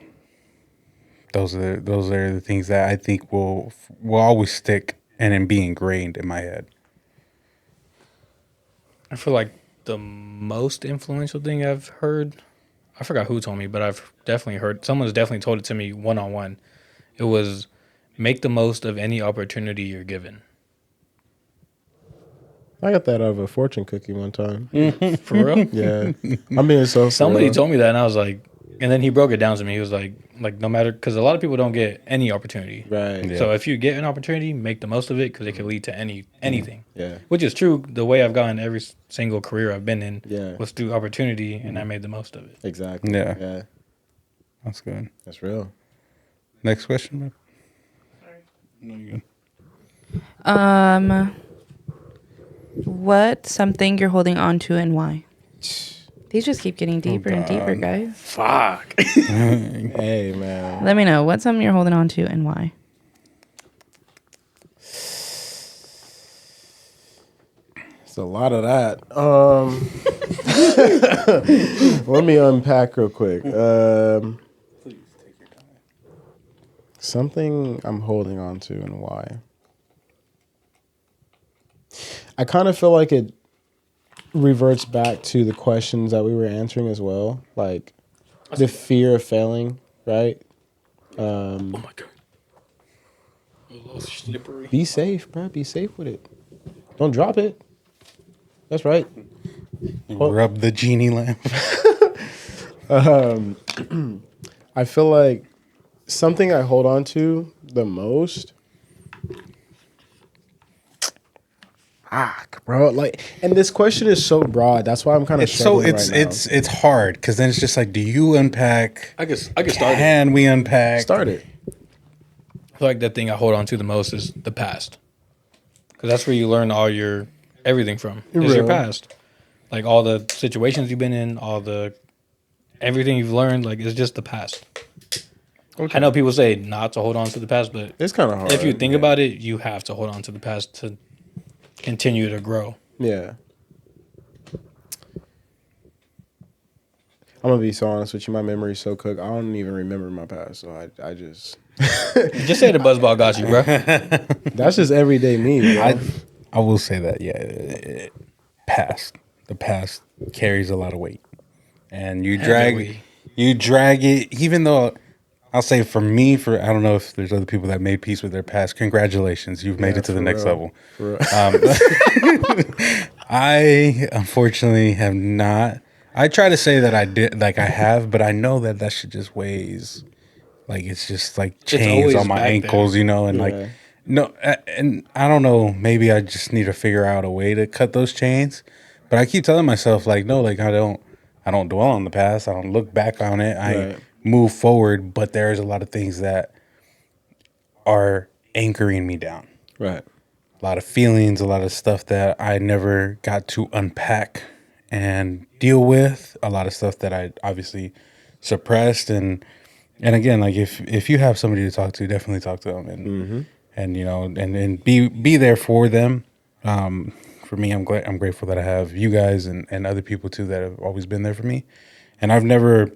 those are the things that I think will always stick and be ingrained in my head. I feel like the most influential thing I've heard, I forgot who told me, but I've definitely heard, someone's definitely told it to me one-on-one. It was, make the most of any opportunity you're given. I got that out of a fortune cookie one time. For real? Yeah. I'm being so Somebody told me that, and I was like, And then he broke it down to me. He was like no matter, because a lot of people don't get any opportunity. Right. Yeah. So if you get an opportunity, make the most of it because it can lead to anything. Yeah. Which is true. The way I've gotten every single career I've been in was through opportunity, and I made the most of it. Exactly. Yeah. Yeah. That's good. That's real. Next question, man. No, you good. What's something you're holding on to and why? These just keep getting deeper and deeper, guys. Fuck. Hey, man. Let me know. What's something you're holding on to and why? It's a lot of that. Let me unpack real quick. Something I'm holding on to and why. I kind of feel like it reverts back to the questions that we were answering as well. Like the fear of failing, right? Oh my god. A little slippery. Be safe, bro. Be safe with it. Don't drop it. That's right. Rub the genie lamp. I feel like something I hold on to the most. Bro, like, and this question is so broad. That's why I'm kind of struggling right now. It's hard because then it's just like, do you unpack? I can start it. Can we unpack? Start it. I feel like the thing I hold on to the most is the past, because that's where you learn all your everything from. Is your past, like all the situations you've been in, everything you've learned. Like it's just the past. Okay. I know people say not to hold on to the past, but It's kind of hard. if you think about it, you have to hold on to the past to continue to grow. Yeah. I'm gonna be so honest with you. My memory's so cooked. I don't even remember my past. So I just Just say the buzzball got you, bro. that's just everyday me, bro. I will say that, yeah. The past carries a lot of weight, and you drag it. Even though I'll say for me, I don't know if there's other people that made peace with their past. Congratulations, you've made it to the next level. I unfortunately have not. I try to say that I did, like I have, but I know that shit just weighs, like it's just like chains on my ankles, you know, and like no, and I don't know. Maybe I just need to figure out a way to cut those chains. But I keep telling myself like, no, like I don't dwell on the past. I don't look back on it. I move forward. But there's a lot of things that are anchoring me down. Right. A lot of feelings, a lot of stuff that I never got to unpack and deal with. A lot of stuff that I obviously suppressed. And again, like if you have somebody to talk to, definitely talk to them and you know and be there for them. For me, I'm grateful that I have you guys and other people too that have always been there for me. And I've never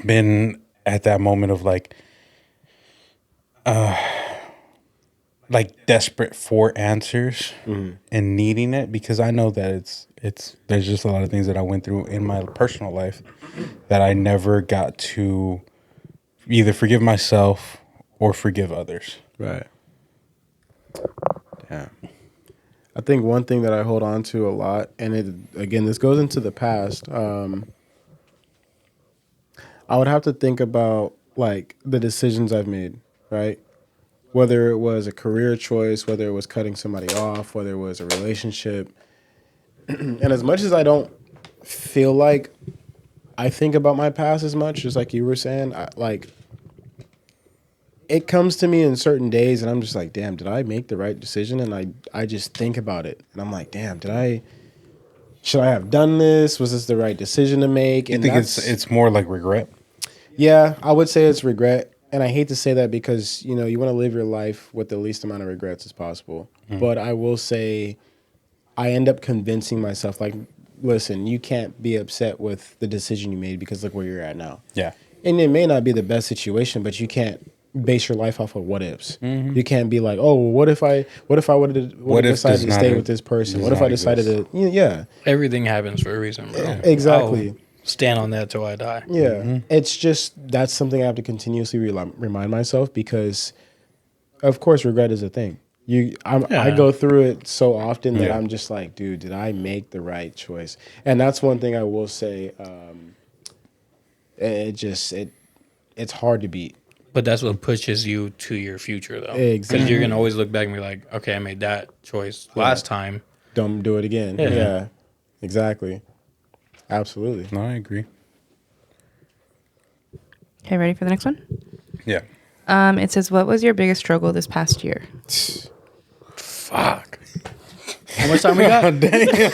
been at that moment of like desperate for answers and needing it, because I know that there's just a lot of things that I went through in my personal life that I never got to either forgive myself or forgive others. Right. Yeah. I think one thing that I hold on to a lot, and this goes into the past. I would have to think about like the decisions I've made, right? Whether it was a career choice, whether it was cutting somebody off, whether it was a relationship. And as much as I don't feel like I think about my past as much, just like you were saying, it comes to me in certain days and I'm just like, damn, did I make the right decision? And I just think about it and I'm like, damn, should I have done this? Was this the right decision to make? And I think it's more like regret. Yeah, I would say it's regret. And I hate to say that because, you know, you want to live your life with the least amount of regrets as possible. But I will say I end up convincing myself, like, listen, you can't be upset with the decision you made because look where you're at now. Yeah. And it may not be the best situation, but you can't base your life off of what ifs. You can't be like, oh, what if I would have decided to stay with this person? What if I decided to, Everything happens for a reason, bro. Exactly. I'll stand on that till I die. Yeah. It's just, that's something I have to continuously remind myself because, of course, regret is a thing. I go through it so often that I'm just like, dude, did I make the right choice? And that's one thing I will say. it's hard to beat. But that's what pushes you to your future, though. Exactly. Because you're going to always look back and be like, okay, I made that choice last time. Don't do it again. Yeah. Exactly. Absolutely. No, I agree. Okay, ready for the next one? Yeah. It says, what was your biggest struggle this past year? Fuck. How much time we got? Damn.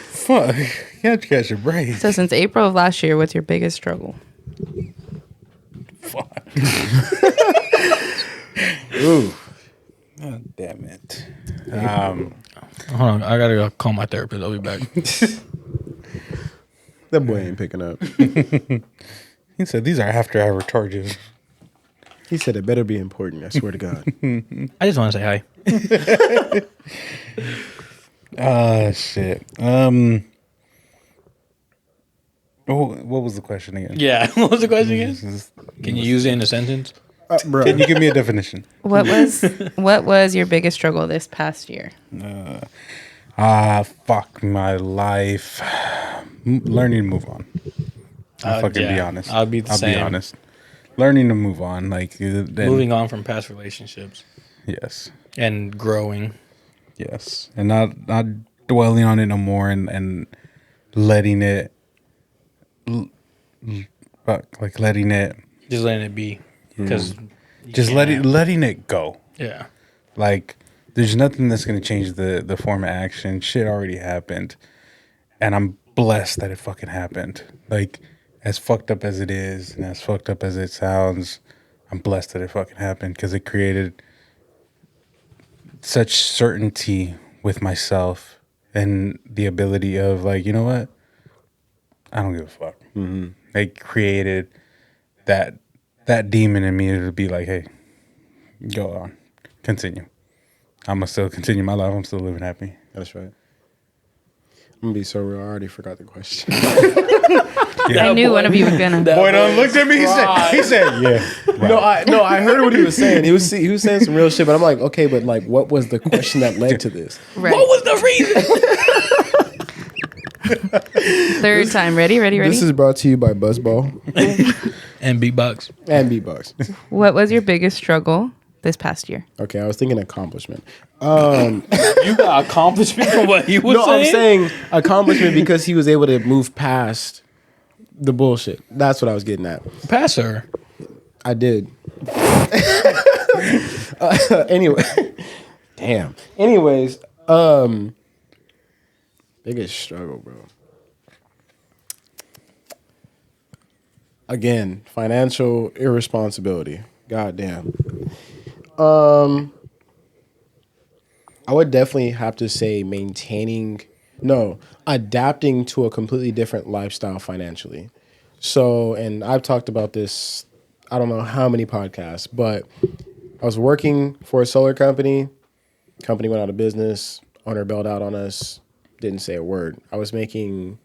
Fuck. You have to catch your break. So since April of last year, what's your biggest struggle? Fuck. Ooh. Oh, damn it. Hold on. I got to go call my therapist. I'll be back. That boy ain't picking up. He said these are after-hour charges. He said it better be important. I swear to God. I just want to say hi. Shit. What was the question again? Yeah. What was the question again? Can you use it in a sentence? Bro. Can you give me a definition? What was your biggest struggle this past year? Fuck my life. Learning to move on. I'll fucking be honest. I'll be the same. I'll be honest. Learning to move on, like moving on from past relationships. Yes. And growing. Yes. And not dwelling on it no more and letting it letting it Just letting it be. Because just letting it go. Yeah. Like there's nothing that's gonna change the form of action. Shit already happened. And I'm blessed that it fucking happened. Like as fucked up as it is and as fucked up as it sounds, I'm blessed that it fucking happened because it created such certainty with myself and the ability of like, you know what? I don't give a fuck. Mm-hmm. They created that demon in me to be like, hey, go on, continue. I'm gonna still continue my life. I'm still living happy. That's right. I'm gonna be so real. I already forgot the question. I knew one of you was gonna. Boy, looked at me. He said, yeah. Right. No, I heard what he was saying. He was saying some real shit, but I'm like, okay, but like, what was the question that led to this? Right. What was the reason? Third time. Ready? This is brought to you by Buzzball And beatbox. and Beatbox. What was your biggest struggle this past year? Okay, I was thinking accomplishment. You got accomplishment from what he was No, saying? I'm saying accomplishment because he was able to move past the bullshit. That's what I was getting at. Pass her. I did. Anyway, damn. Anyways, biggest struggle, bro. Again, financial irresponsibility. God damn. I would definitely have to say adapting to a completely different lifestyle financially. So, and I've talked about this, I don't know how many podcasts, but I was working for a solar company. Company went out of business. Owner bailed out on us. Didn't say a word. I was making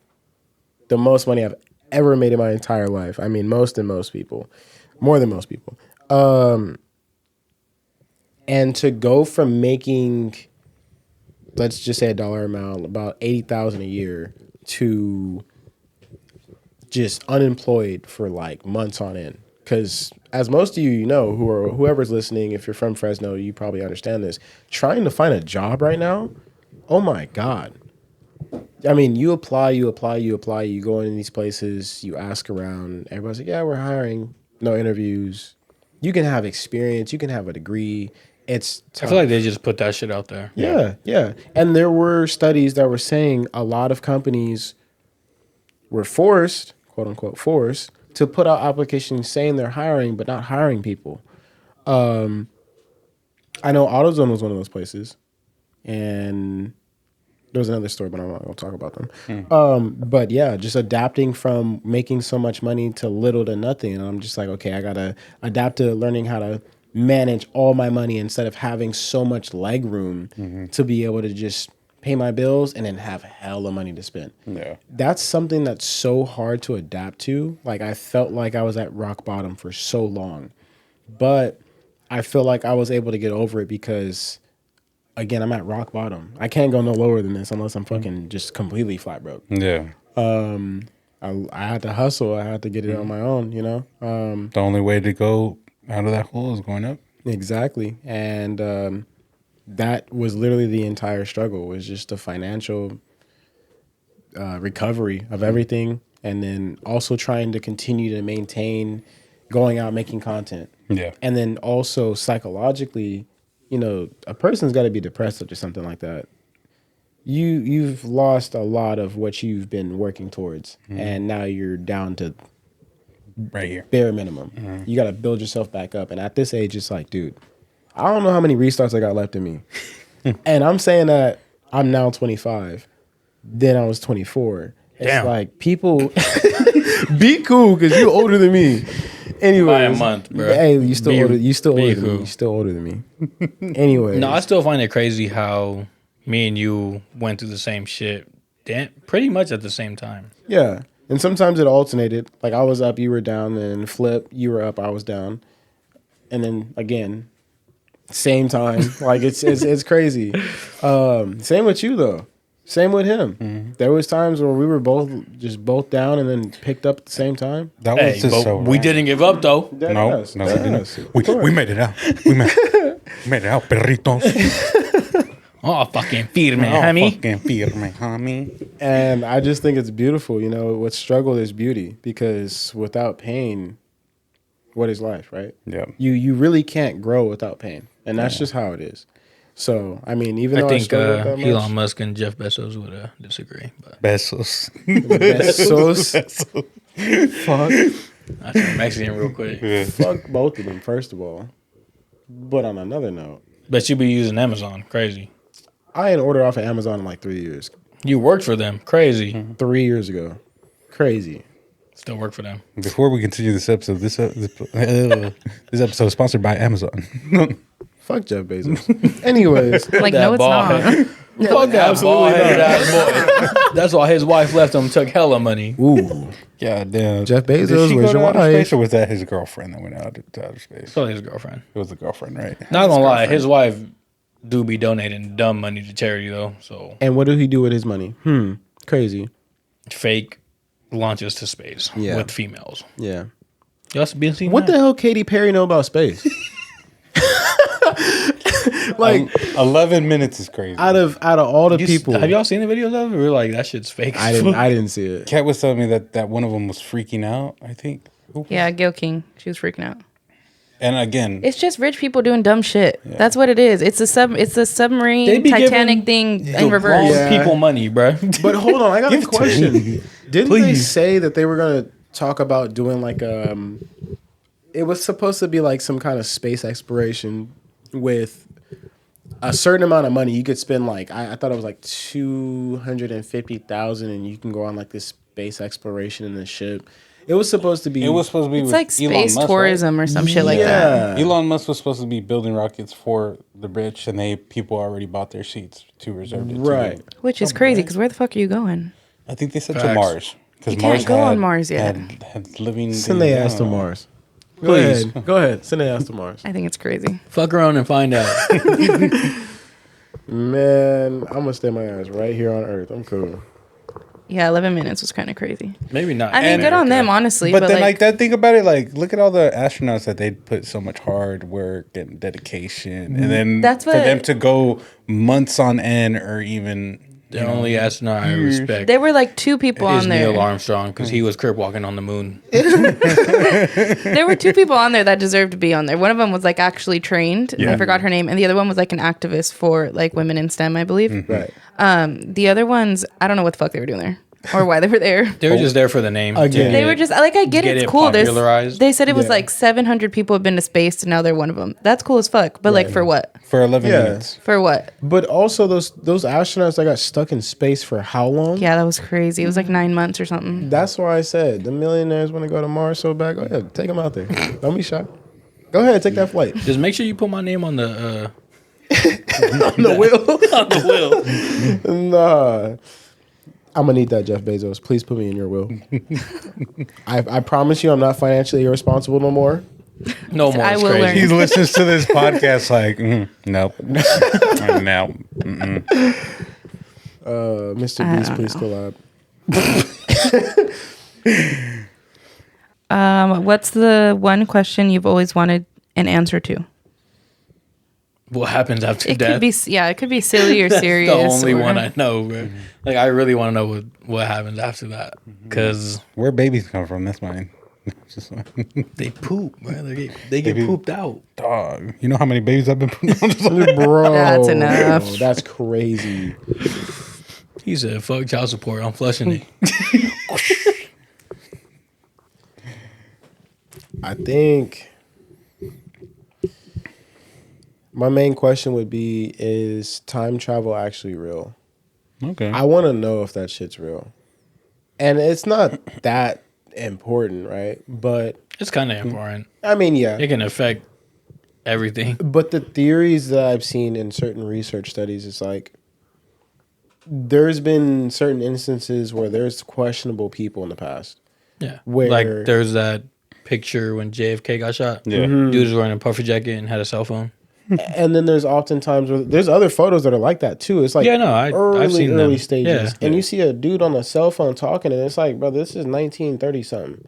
the most money I've ever made in my entire life. I mean, more than most people. And to go from making, let's just say a dollar amount, about $80,000 a year, to just unemployed for like months on end. Because as most of you know, whoever's listening, if you're from Fresno, you probably understand this. Trying to find a job right now, oh my God. I mean, you apply, you go in these places, you ask around, everybody's like, yeah, we're hiring, no interviews. You can have experience, you can have a degree. It's tough. I feel like they just put that shit out there. Yeah. And there were studies that were saying a lot of companies were forced, quote unquote, forced to put out applications saying they're hiring, but not hiring people. I know AutoZone was one of those places. And there was another story, but I'm not going to talk about them. But yeah, just adapting from making so much money to little to nothing. And I'm just like, okay, I got to adapt to learning how to manage all my money instead of having so much leg room to be able to just pay my bills and then have hella money to spend. Yeah. That's something that's so hard to adapt to. Like I felt like I was at rock bottom for so long, but I feel like I was able to get over it because again, I'm at rock bottom. I can't go no lower than this unless I'm fucking just completely flat broke. Yeah. I had to hustle. I had to get it on my own, you know? The only way to go out of that hole is going up. Exactly. And that was literally the entire struggle, was just the financial recovery of everything. And then also trying to continue to maintain going out making content. Yeah. And then also psychologically, you know, a person's got to be depressed after something like that. You've lost a lot of what you've been working towards, and now you're down to Right here. bare minimum. You got to build yourself back up. And at this age, it's like, dude, I don't know how many restarts I got left in me. And I'm saying that I'm now 25. Then I was 24. It's Damn. like, people, be cool because you're older than me. Anyway, By a month, bro. Hey, you still Be- older. You still be older than me. cool. You still older than me. Anyway, No, I still find it crazy how me and you went through the same shit pretty much at the same time. yeah. And sometimes it alternated. Like I was up, you were down, and flip, you were up, I was down, and then again, same time. Like it's crazy. Same with you though. Same with him. There was times where we were both down and then picked up at the same time. That Hey, was just but so we random. didn't give up though. No, Yes, no, yes, we didn't. of We course. made it out. We made it out, perritos. Oh, fucking firme, Oh, homie. fucking firme, homie. And I just think it's beautiful. You know, with struggle is beauty, because without pain, what is life, right? Yeah. You really can't grow without pain, and that's just how it is. So I mean, even though I think struggled that much, Elon Musk and Jeff Bezos would disagree. But Besos. Bezos, fuck, I turn Mexican real quick. fuck both of them. First of all, but on another note, Bet you be using Amazon. Crazy. I ain't ordered off of Amazon in like 3 years. You worked for them. Crazy. 3 years ago, crazy. Still work for them. Before we continue this episode, this episode is sponsored by Amazon. Fuck Jeff Bezos. Anyways, Like, That no, it's ball not. head. Fuck that absolutely bald-headed not. ass boy. That's why his wife left him. Took hella money. ooh, God damn. Jeff Did Bezos, she where's go to your outer wife? space, or was that his girlfriend that went out to outer space? Probably his girlfriend. It was the girlfriend, right? Not gonna lie, his wife do be donating dumb money to charity though. So And what did he do with his money? Crazy. fake launches to space Yeah. with females. Yeah. Y'all been seeing What that? the hell Katy Perry know about space? Like 11 minutes is crazy. out of all the You people, have y'all seen the videos of it? We're like, that shit's fake. I didn't see it. Kat was telling me that one of them was freaking out, I think. Yeah, Gail King. She was freaking out. And again, It's just rich people doing dumb shit. That's what it is. It's a submarine They be Titanic giving thing in reverse. Wrong Yeah. people money, bro. But hold on, I got a question. Didn't they Please. say that they were gonna talk about doing like it was supposed to be like some kind of space exploration with a certain amount of money you could spend, like I thought it was like 250,000, and you can go on like this space exploration in the ship. It was supposed to be. it was supposed to be It's with like Elon space Musk, tourism or some shit like that. Yeah. Elon Musk was supposed to be building rockets for the rich, and people already bought their seats to reserve it. Right. Which is crazy because where the fuck are you going? I think they said to Facts. Mars. You can't go on Mars yet. Had living. Send their ass to Mars. Please. Go ahead. Send their ass to Mars. I think it's crazy. Fuck around and find out. Man, I'm gonna stay my ass right here on Earth. I'm cool. Yeah, 11 minutes was kind of crazy. Maybe not. I mean, good on them, honestly. But then, like that, think about it. Like, look at all the astronauts that they put so much hard work and dedication, and then That's for what- them to go months on end, or even The only astronaut I respect there were like two people is on there. Neil Armstrong because he was crip walking on the moon. There were two people on there that deserved to be on there. One of them was like actually trained. Yeah. I forgot her name, and the other one was like an activist for like women in STEM, I believe. Right. The other ones, I don't know what the fuck they were doing there or why they were there. They were just there for the name. Again. They were just like, I get Get it's it cool. popularized. They said it was Yeah. like 700 people have been to space, and now they're one of them. That's cool as fuck. But like, Right. for what? for 11 Yeah. minutes. For what? But also those astronauts that got stuck in space for how long? Yeah, that was crazy. It was like 9 months or something. That's why I said the millionaires want to go to Mars so bad. Go ahead, take them out there. Don't be shy. Go ahead, take that flight. Just make sure you put my name on the The wheel. on the wheel. Nah. I'm gonna need that, Jeff Bezos. Please put me in your will. I promise you, I'm not financially irresponsible no more. No more. I It's will crazy. learn. He listens to this podcast like, nope, no. Mr. Beast, please collab. What's the one question you've always wanted an answer to? What happens after It death? could be, yeah, it could be silly or That's serious. the only or- one I know, bro. Like, I really want to know what happens after that. Because Where babies come from? That's mine. Just they poop, bro. They get pooped out. dog. You know how many babies I've been putting on? Bro, That's enough. That's crazy. He said, fuck child support. I'm flushing it. I think my main question would be, is time travel actually real? Okay. I want to know if that shit's real. And it's not that important, right? But It's kind of important. I mean, yeah. It can affect everything. But the theories that I've seen in certain research studies is like, there's been certain instances where there's questionable people in the past. Yeah. Where- Like, there's that picture when JFK got shot. Yeah. Dude was wearing a puffer jacket and had a cell phone. And then there's often times where there's other photos that are like that too. It's like Yeah, no, I've seen them. early stages. Yeah. And you see a dude on a cell phone talking, and it's like, bro, this is 1930 something.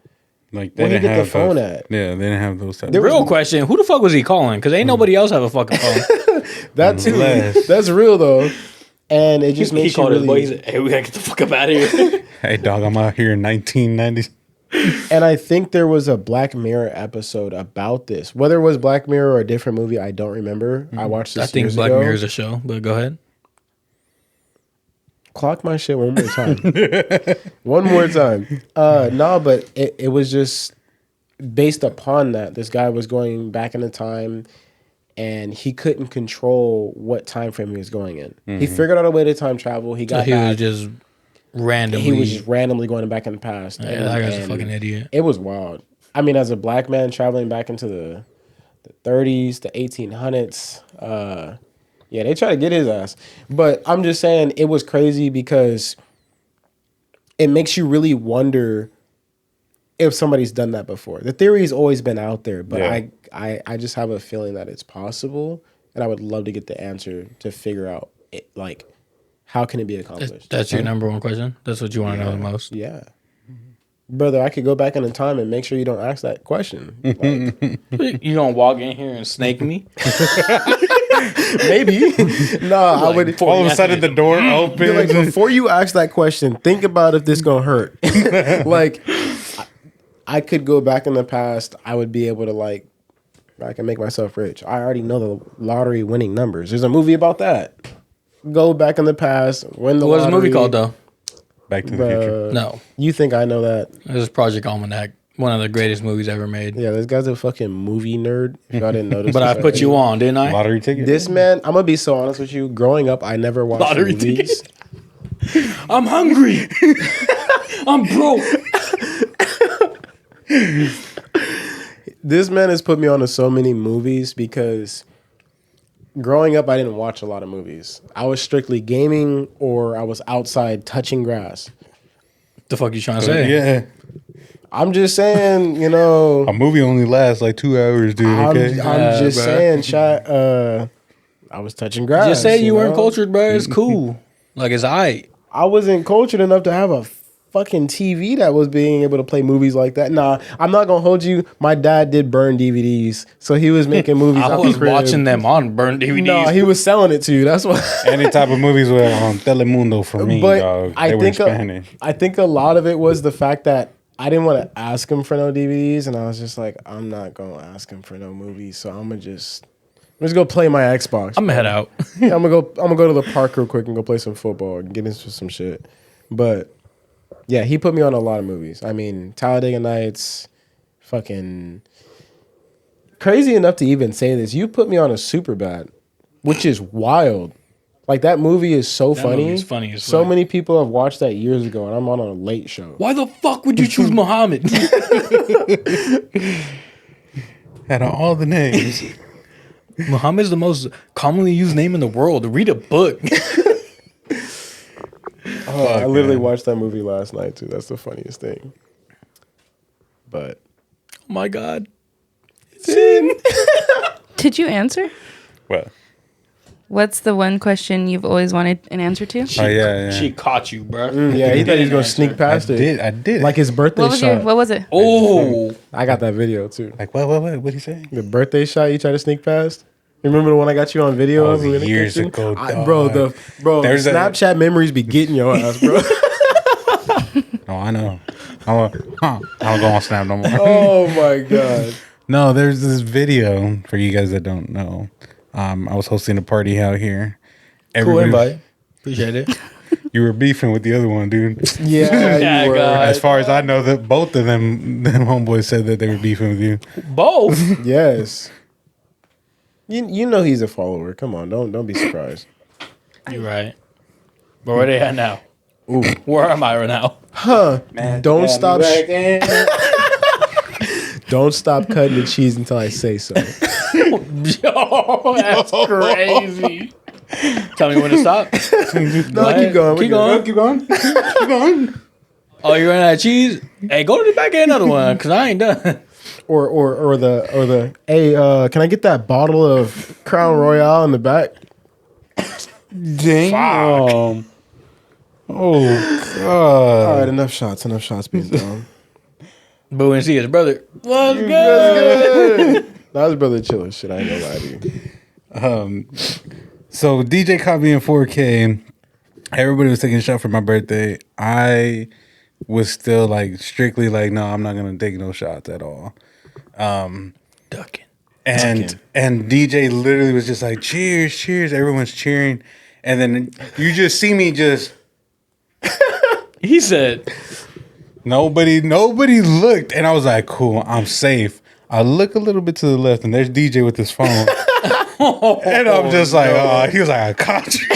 Like Where'd he didn't get the have phone those- at? Yeah, they didn't have those types. There Real question, who the fuck was he calling? Because ain't nobody else have a fucking phone. That too. Unless- That's real though. And it just he makes you called his boy. He really. said, hey, we got to get the fuck up out of here. Hey, dog, I'm out here in 1990s. And I think there was a Black Mirror episode about this. Whether it was Black Mirror or a different movie, I don't remember. I watched this I think years Black ago. Mirror's a show, but go ahead. Clock my shit one more time. One more time. No, but it was just based upon that. This guy was going back in the time, and he couldn't control what time frame he was going in. He figured out a way to time travel. He So got he back. was just randomly. He was just randomly going back in the past. Yeah, that guy's a fucking idiot. It was wild. I mean, as a black man traveling back into the 30s, the 1800s, yeah, they try to get his ass. But I'm just saying it was crazy because it makes you really wonder if somebody's done that before. The theory's always been out there, but Yeah. I just have a feeling that it's possible, and I would love to get the answer to figure out it, like, how can it be accomplished? That's your number one question? That's what you want to know the most? Yeah. Brother, I could go back in time and make sure you don't ask that question. Like, You gonna walk in here and snake me? maybe. No, I would. All of a sudden, the door Be opens. like, before you ask that question, think about if this gonna hurt. Like, I could go back in the past. I would be able to, like, I can make myself rich. I already know the lottery winning numbers. There's a movie about that. Go back in the past, win the What's the lottery. movie called, though? Back to the Future. No. You think I know that? This is Project Almanac. One of the greatest movies ever made. Yeah, this guy's a fucking movie nerd. If y'all didn't notice. But I this put you on, didn't I? Lottery ticket. This man, I'm gonna be so honest with you. Growing up, I never watched Lottery movies. I'm hungry. I'm broke. This man has put me on to so many movies because growing up, I didn't watch a lot of movies. I was strictly gaming or I was outside touching grass. The fuck you trying to say? Yeah. I'm just saying, you know, A movie only lasts like 2 hours, dude. Okay. I'm just bruh. saying, shot. I was touching grass. Just say you weren't know? cultured, bro. It's cool. Like, it's aight. I wasn't cultured enough to have a fucking TV that was being able to play movies like that. Nah, I'm not gonna hold you. My dad did burn DVDs, so he was making movies. I out was the crib. watching them on burned DVDs. No, he was selling it to you. That's why. Any type of movies were on Telemundo for me, But dog. I They were in think Spanish. I think a lot of it was the fact that I didn't want to ask him for no DVDs, and I was just like, I'm not gonna ask him for no movies, so I'm gonna just go play my Xbox. I'm gonna head out. Yeah, I'm gonna go to the park real quick and go play some football and get into some shit. But yeah, he put me on a lot of movies. I mean, Talladega Nights, fucking crazy enough to even say this. You put me on a Superbad, which is wild. Like, that movie is so That funny. movie's funny as So fuck. many people have watched that years ago, and I'm on a late show. Why the fuck would you choose Muhammad? Out of all the names. Muhammad's the most commonly used name in the world. Read a book. I literally watched that movie last night too. That's the funniest thing. But Oh my God. It's in. Did you answer? What? What's the one question you've always wanted an answer to? She caught you, bro. Yeah, he thought he was gonna sneak past it. I did. Like his birthday shot. What was it? Oh, I got that video too. Like what he say? The birthday shot you tried to sneak past. Remember the one I got you on video That of was in the years kitchen? ago, bro. dog. There's Snapchat memories be getting your ass, bro. Oh, I know. I don't go on Snap no more. Oh my god. No, there's this video for you guys that don't know. I was hosting a party out here. cool invite. Appreciate it. You were beefing with the other one, dude. Yeah, you were. God. As far as I know, that both of them homeboys said that they were beefing with you. Both. Yes. You know he's a follower. Come on, don't be surprised. You're right. But where they at now? Ooh. Where am I right now? Man, Don't stop. Don't stop cutting the cheese until I say so. Yo, that's crazy. Tell me when to stop. No, keep going. Keep going. Keep going. Keep going. Oh, you running out of cheese? Hey, go to the back of another one, cause I ain't done. Or the hey, can I get that bottle of Crown Royale in the back? Damn. Oh, God. All right, enough shots being down. Boo and see his brother. What's good? Good. That was brother chilling shit. I ain't gonna lie to you. So DJ caught me in 4K. Everybody was taking a shot for my birthday. I was still like strictly like, no, I'm not gonna take no shots at all. Ducking. And DJ literally was just like, cheers, cheers. Everyone's cheering. And then you just see me just He said, nobody looked. And I was like, cool, I'm safe. I look a little bit to the left and there's DJ with his phone. And I'm just like, oh, he was like, I caught you.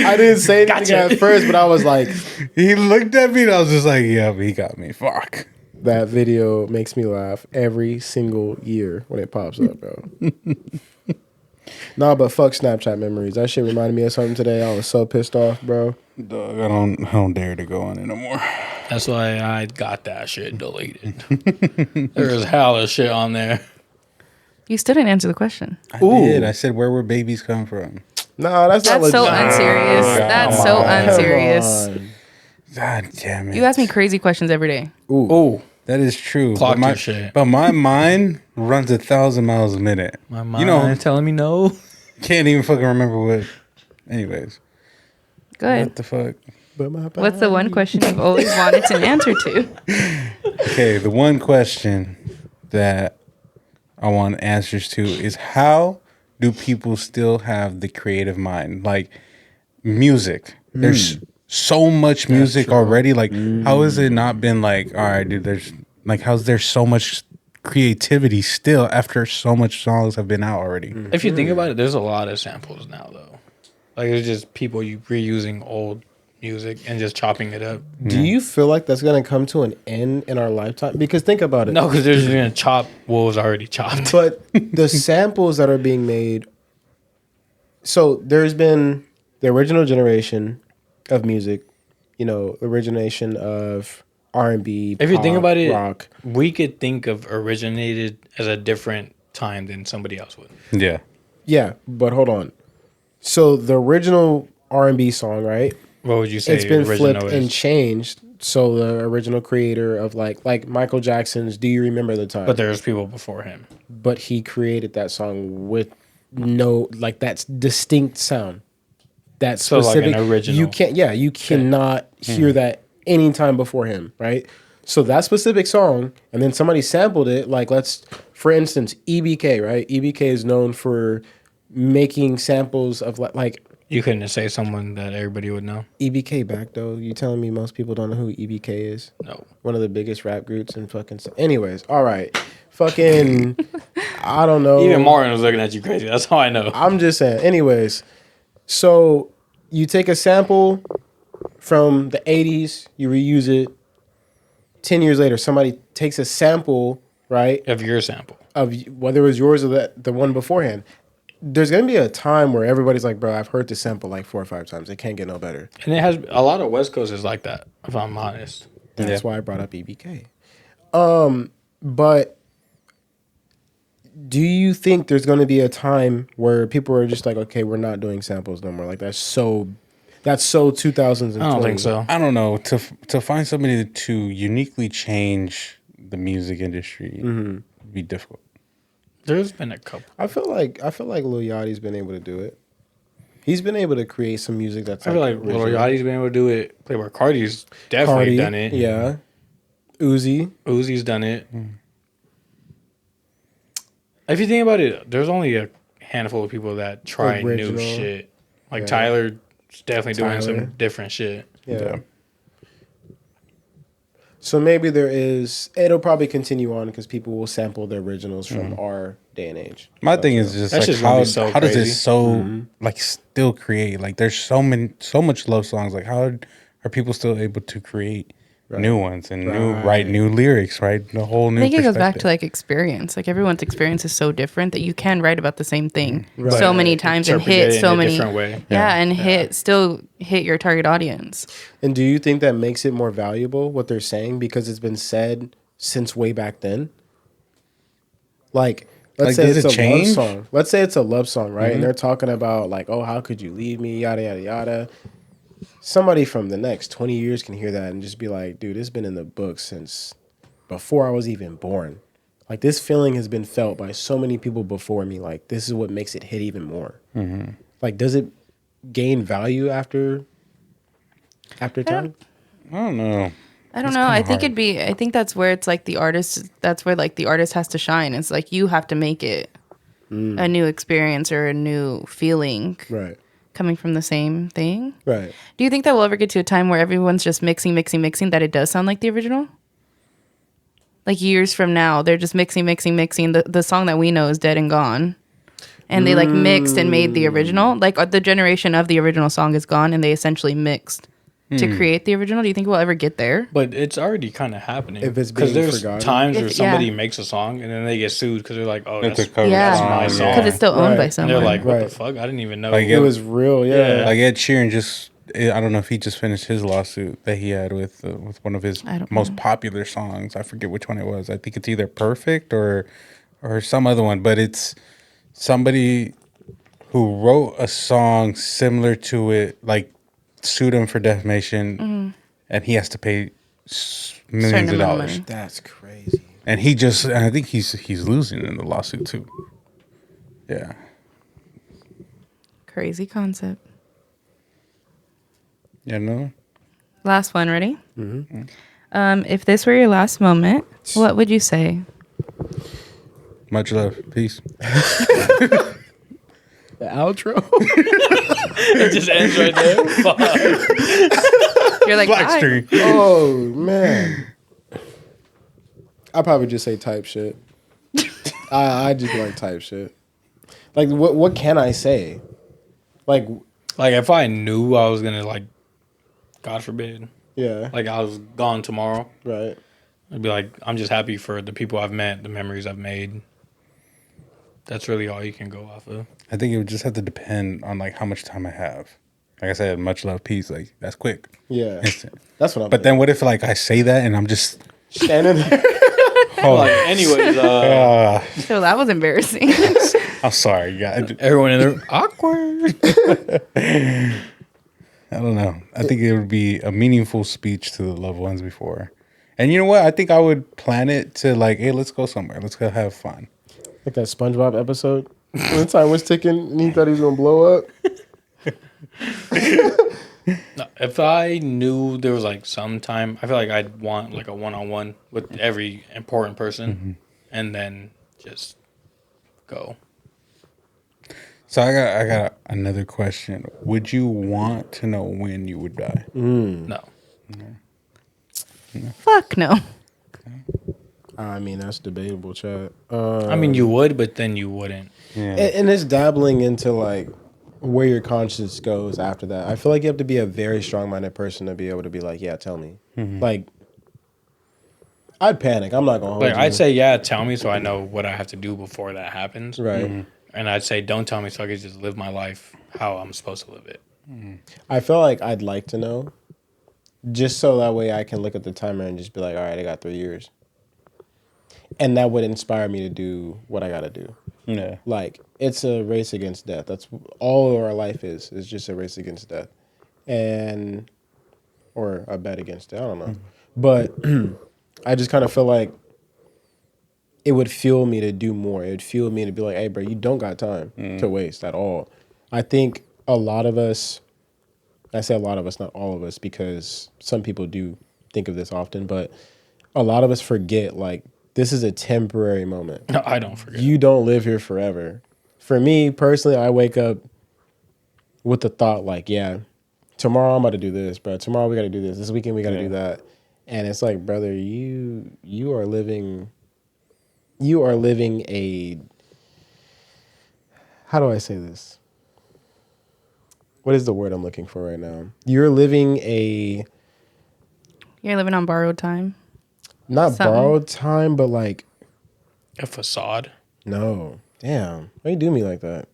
I didn't say anything at first, but I was like, He looked at me and I was just like, yeah, but he got me. Fuck. that video makes me laugh every single year when it pops up, bro. Nah, but fuck Snapchat memories. That shit reminded me of something today. I was so pissed off, bro. Dog, I don't dare to go on it no more. that's why I got that shit deleted. There's hella shit on there. You still didn't answer the question. I did. I said, where babies come from? Nah, that's not That's so legit. unserious. That's so unserious. Come on. God damn it. You ask me crazy questions every day. Ooh, That is true. Clock but your shit. But my mind runs 1,000 miles a minute. my mind You know, telling me no. can't even fucking remember what. Anyways, Good. what the fuck? But my What's the one question you've always wanted an answer to? Okay, the one question that I want answers to is how do people still have the creative mind? Like music. There's so much music already. Like, how has it not been like, all right, dude, there's like, how's there so much creativity still after so much songs have been out already? If you think about it, there's a lot of samples now, though. Like, it's just people reusing old music and just chopping it up. Do you feel like that's gonna come to an end in our lifetime? Because think about it. No, because they're just going to chop what was already chopped. But the samples that are being made. So there's been the original generation of music, you know, origination of R&B. If you think pop, about it, rock. we could think of originated as a different time than somebody else would. Yeah. Yeah, but hold on. So the original R&B song, right? What would you say? It's been original flipped is? and changed. So the original creator of like Michael Jackson's "Do You Remember the Time?" But there's people before him. But he created that song with no like that's distinct sound. That's So like specific. an original. You cannot hear that anytime before him, right? So that specific song, and then somebody sampled it. Like for instance, EBK, right? EBK is known for making samples of like You couldn't say someone that everybody would know. EBK back though. You telling me most people don't know who EBK is? No. One of the biggest rap groups in fucking. Anyways, all right, fucking. I don't know. Even Martin was looking at you crazy. That's how I know. I'm just saying. Anyways, so you take a sample from the 80s, you reuse it. 10 years later, somebody takes a sample, right, Of your sample. of whether it was yours or the one beforehand. There's gonna be a time where everybody's like, bro, I've heard this sample like 4 or 5 times. It can't get no better. And it has a lot of West Coast is like that, if I'm honest. That's why I brought up EBK. But do you think there's going to be a time where people are just like, okay, we're not doing samples no more? Like that's so 2020. I don't think so. I don't know. To find somebody to uniquely change the music industry would be difficult. There's been a couple. I feel like Lil Yachty's been able to do it. He's been able to create some music that's I feel like Lil Yachty's been able to do it. Playboy Cardi's definitely done it. Yeah. Uzi's done it. If you think about it, there's only a handful of people that try new shit. Like Tyler's definitely doing some different shit. Yeah. So maybe it'll probably continue on because people will sample the originals from our day and age. My thing is just That's like just how does it like still create? Like there's so much love songs. Like how are people still able to create new ones and write new lyrics, right? The whole new. I think it goes back to like experience. Like everyone's experience is so different that you can write about the same thing so many times and hit so many different way. Still hit your target audience. And do you think that makes it more valuable what they're saying because it's been said since way back then? Like let's say it's a love song. Let's say it's a love song, right? And they're talking about like, oh, how could you leave me? Yada yada yada. Somebody from the next 20 years can hear that and just be like, dude, it's been in the book since before I was even born. Like, this feeling has been felt by so many people before me. Like, this is what makes it hit even more. Like, does it gain value after time? I don't know. I don't know. I think that's where it's like the artist has to shine. It's like you have to make it a new experience or a new feeling. Right. Coming from the same thing. Right. Do you think that we'll ever get to a time where everyone's just mixing, that it does sound like the original? Like years from now, they're just mixing. The song that we know is dead and gone. And they like mixed and made the original. Like the generation of the original song is gone and they essentially mixed to create the original. Do you think we'll ever get there? But it's already kind of happening. If it's being there's forgotten. times where somebody makes a song and then they get sued because they're like, oh, that's my song. Because it's still owned by someone. And they're like, what the fuck? I didn't even know. Like it was real, yeah. Like Ed Sheeran I don't know if he just finished his lawsuit that he had with one of his most popular songs. I forget which one it was. I think it's either Perfect or some other one. But it's somebody who wrote a song similar to it, like sued him for defamation, and he has to pay millions of dollars. That's crazy. And I think he's losing in the lawsuit too. Yeah. Crazy concept. Yeah, no. Last one, ready? If this were your last moment, what would you say? Much love. Peace. The outro? It just ends right there. Fuck. You're like, Black screen. Oh, man. I'd probably just say type shit. I just like type shit. Like, what can I say? Like if I knew I was going to, like, God forbid, yeah. like I was gone tomorrow, Right. I'd be like, I'm just happy for the people I've met, the memories I've made. That's really all you can go off of. I think it would just have to depend on like how much time I have. Like I said, much love, peace. Like that's quick. Yeah. Instant. That's what I'm But then what if like I say that and I'm just standing there? Like, anyways, so that was embarrassing. I'm sorry, guys. Everyone in there, awkward. I don't know. I think it would be a meaningful speech to the loved ones before. And you know what? I think I would plan it to like, hey, let's go somewhere. Let's go have fun. Like that SpongeBob episode. When the time was ticking and he thought he was going to blow up. No, if I knew there was like some time, I feel like I'd want like a one-on-one with every important person and then just go. So I got another question. Would you want to know when you would die? No. Fuck no. I mean, that's debatable, Chad. I mean, you would, but then you wouldn't. Yeah. And it's dabbling into like where your conscience goes after that. I feel like you have to be a very strong-minded person to be able to be like, yeah, tell me. Like, I'd panic. I'm not going to hold Like, you. I'd say, yeah, tell me so I know what I have to do before that happens. Right. And I'd say, don't tell me so I can just live my life how I'm supposed to live it. I feel like I'd like to know just so that way I can look at the timer and just be like, all right, I got 3 years. and that would inspire me to do what I got to do. Yeah. Like, it's a race against death. That's all our life is just a race against death. And, or a bet against it. I don't know. But I just kind of feel like it would fuel me to do more. It would fuel me to be like, hey, bro, you don't got time to waste at all. I think a lot of us, I say a lot of us, not all of us, because some people do think of this often, but a lot of us forget, like, this is a temporary moment. No, I don't forget. You don't live here forever. For me, personally, I wake up with the thought, like, yeah, tomorrow I'm about to do this, bro. Tomorrow we got to do this. This weekend we got to do that. And it's like, brother, you are living a, how do I say this? What is the word I'm looking for right now? You're living on borrowed time. Not Something. borrowed time, but like, A facade. no. Damn. Why you do me like that?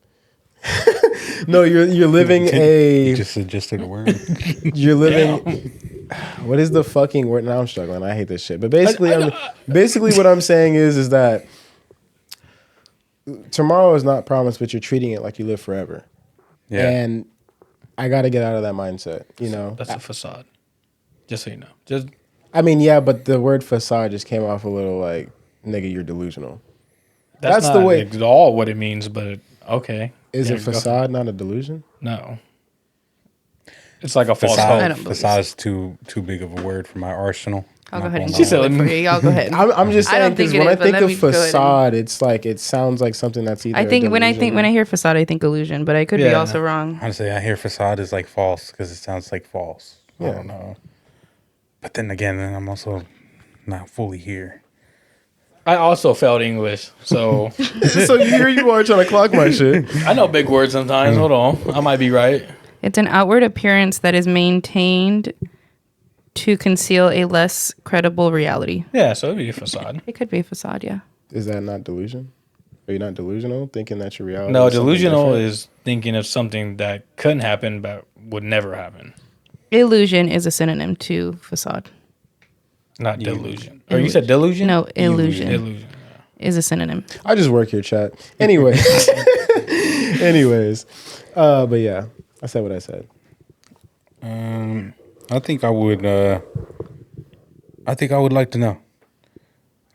No, you're living a, You just suggested a word. you're living, what is the fucking word? Now I'm struggling. I hate this shit. But basically, basically what I'm saying is that tomorrow is not promised, but you're treating it like you live forever. Yeah. And I got to get out of that mindset, you know? That's a facade. Just so you know. Just I mean, yeah, but the word facade just came off a little like, nigga, you're delusional. That's not the way- at all what it means, but okay. Is Yeah, a go ahead. facade not a delusion? No. It's like a false I hope. don't believe Facade is too big of a word for my arsenal. I'll go Not ahead and gonna She lie. said- Google it for you. Y'all go ahead. I'm just I saying don't think because it when is, I but think let of me go ahead and- facade, it's like it sounds like something that's either. I think when I delusion- hear facade, I think illusion, but I could be Yeah. also wrong. Honestly, I hear facade is like false because it sounds like false. I don't know. But then again, I'm also not fully here. I also failed English, so so here you are trying to clock my shit. I know big words sometimes. Hold on. I might be right. It's an outward appearance that is maintained to conceal a less credible reality. Yeah, so it'd be a facade. It could be a facade, yeah. Is that not delusion? Are you not delusional, thinking that your reality? No, is something delusional different? is thinking of something that couldn't happen but would never happen. Illusion is a synonym to facade. Not delusion. Or you said delusion? No, illusion Illusion. is a synonym. I just work here, chat. Anyways, but yeah, I said what I said. I think I would. I think I would like to know.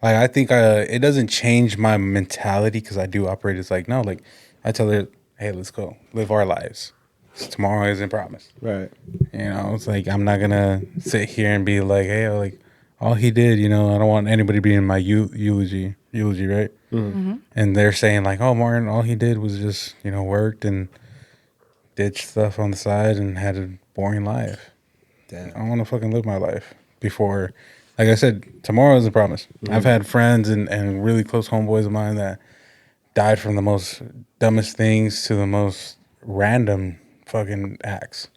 Like, I think it doesn't change my mentality because I do operate as like, no, like I tell her, hey, let's go live our lives. 'Cause tomorrow isn't promised. Right. You know, it's like I'm not gonna sit here and be like, hey, like all he did, you know, I don't want anybody being my eulogy, right? Mm-hmm. And they're saying like, oh, Martin, all he did was just, you know, worked and did stuff on the side and had a boring life. Damn. I want to fucking live my life before, like I said, tomorrow isn't promised. Mm-hmm. I've had friends and really close homeboys of mine that died from the most dumbest things to the most random fucking acts.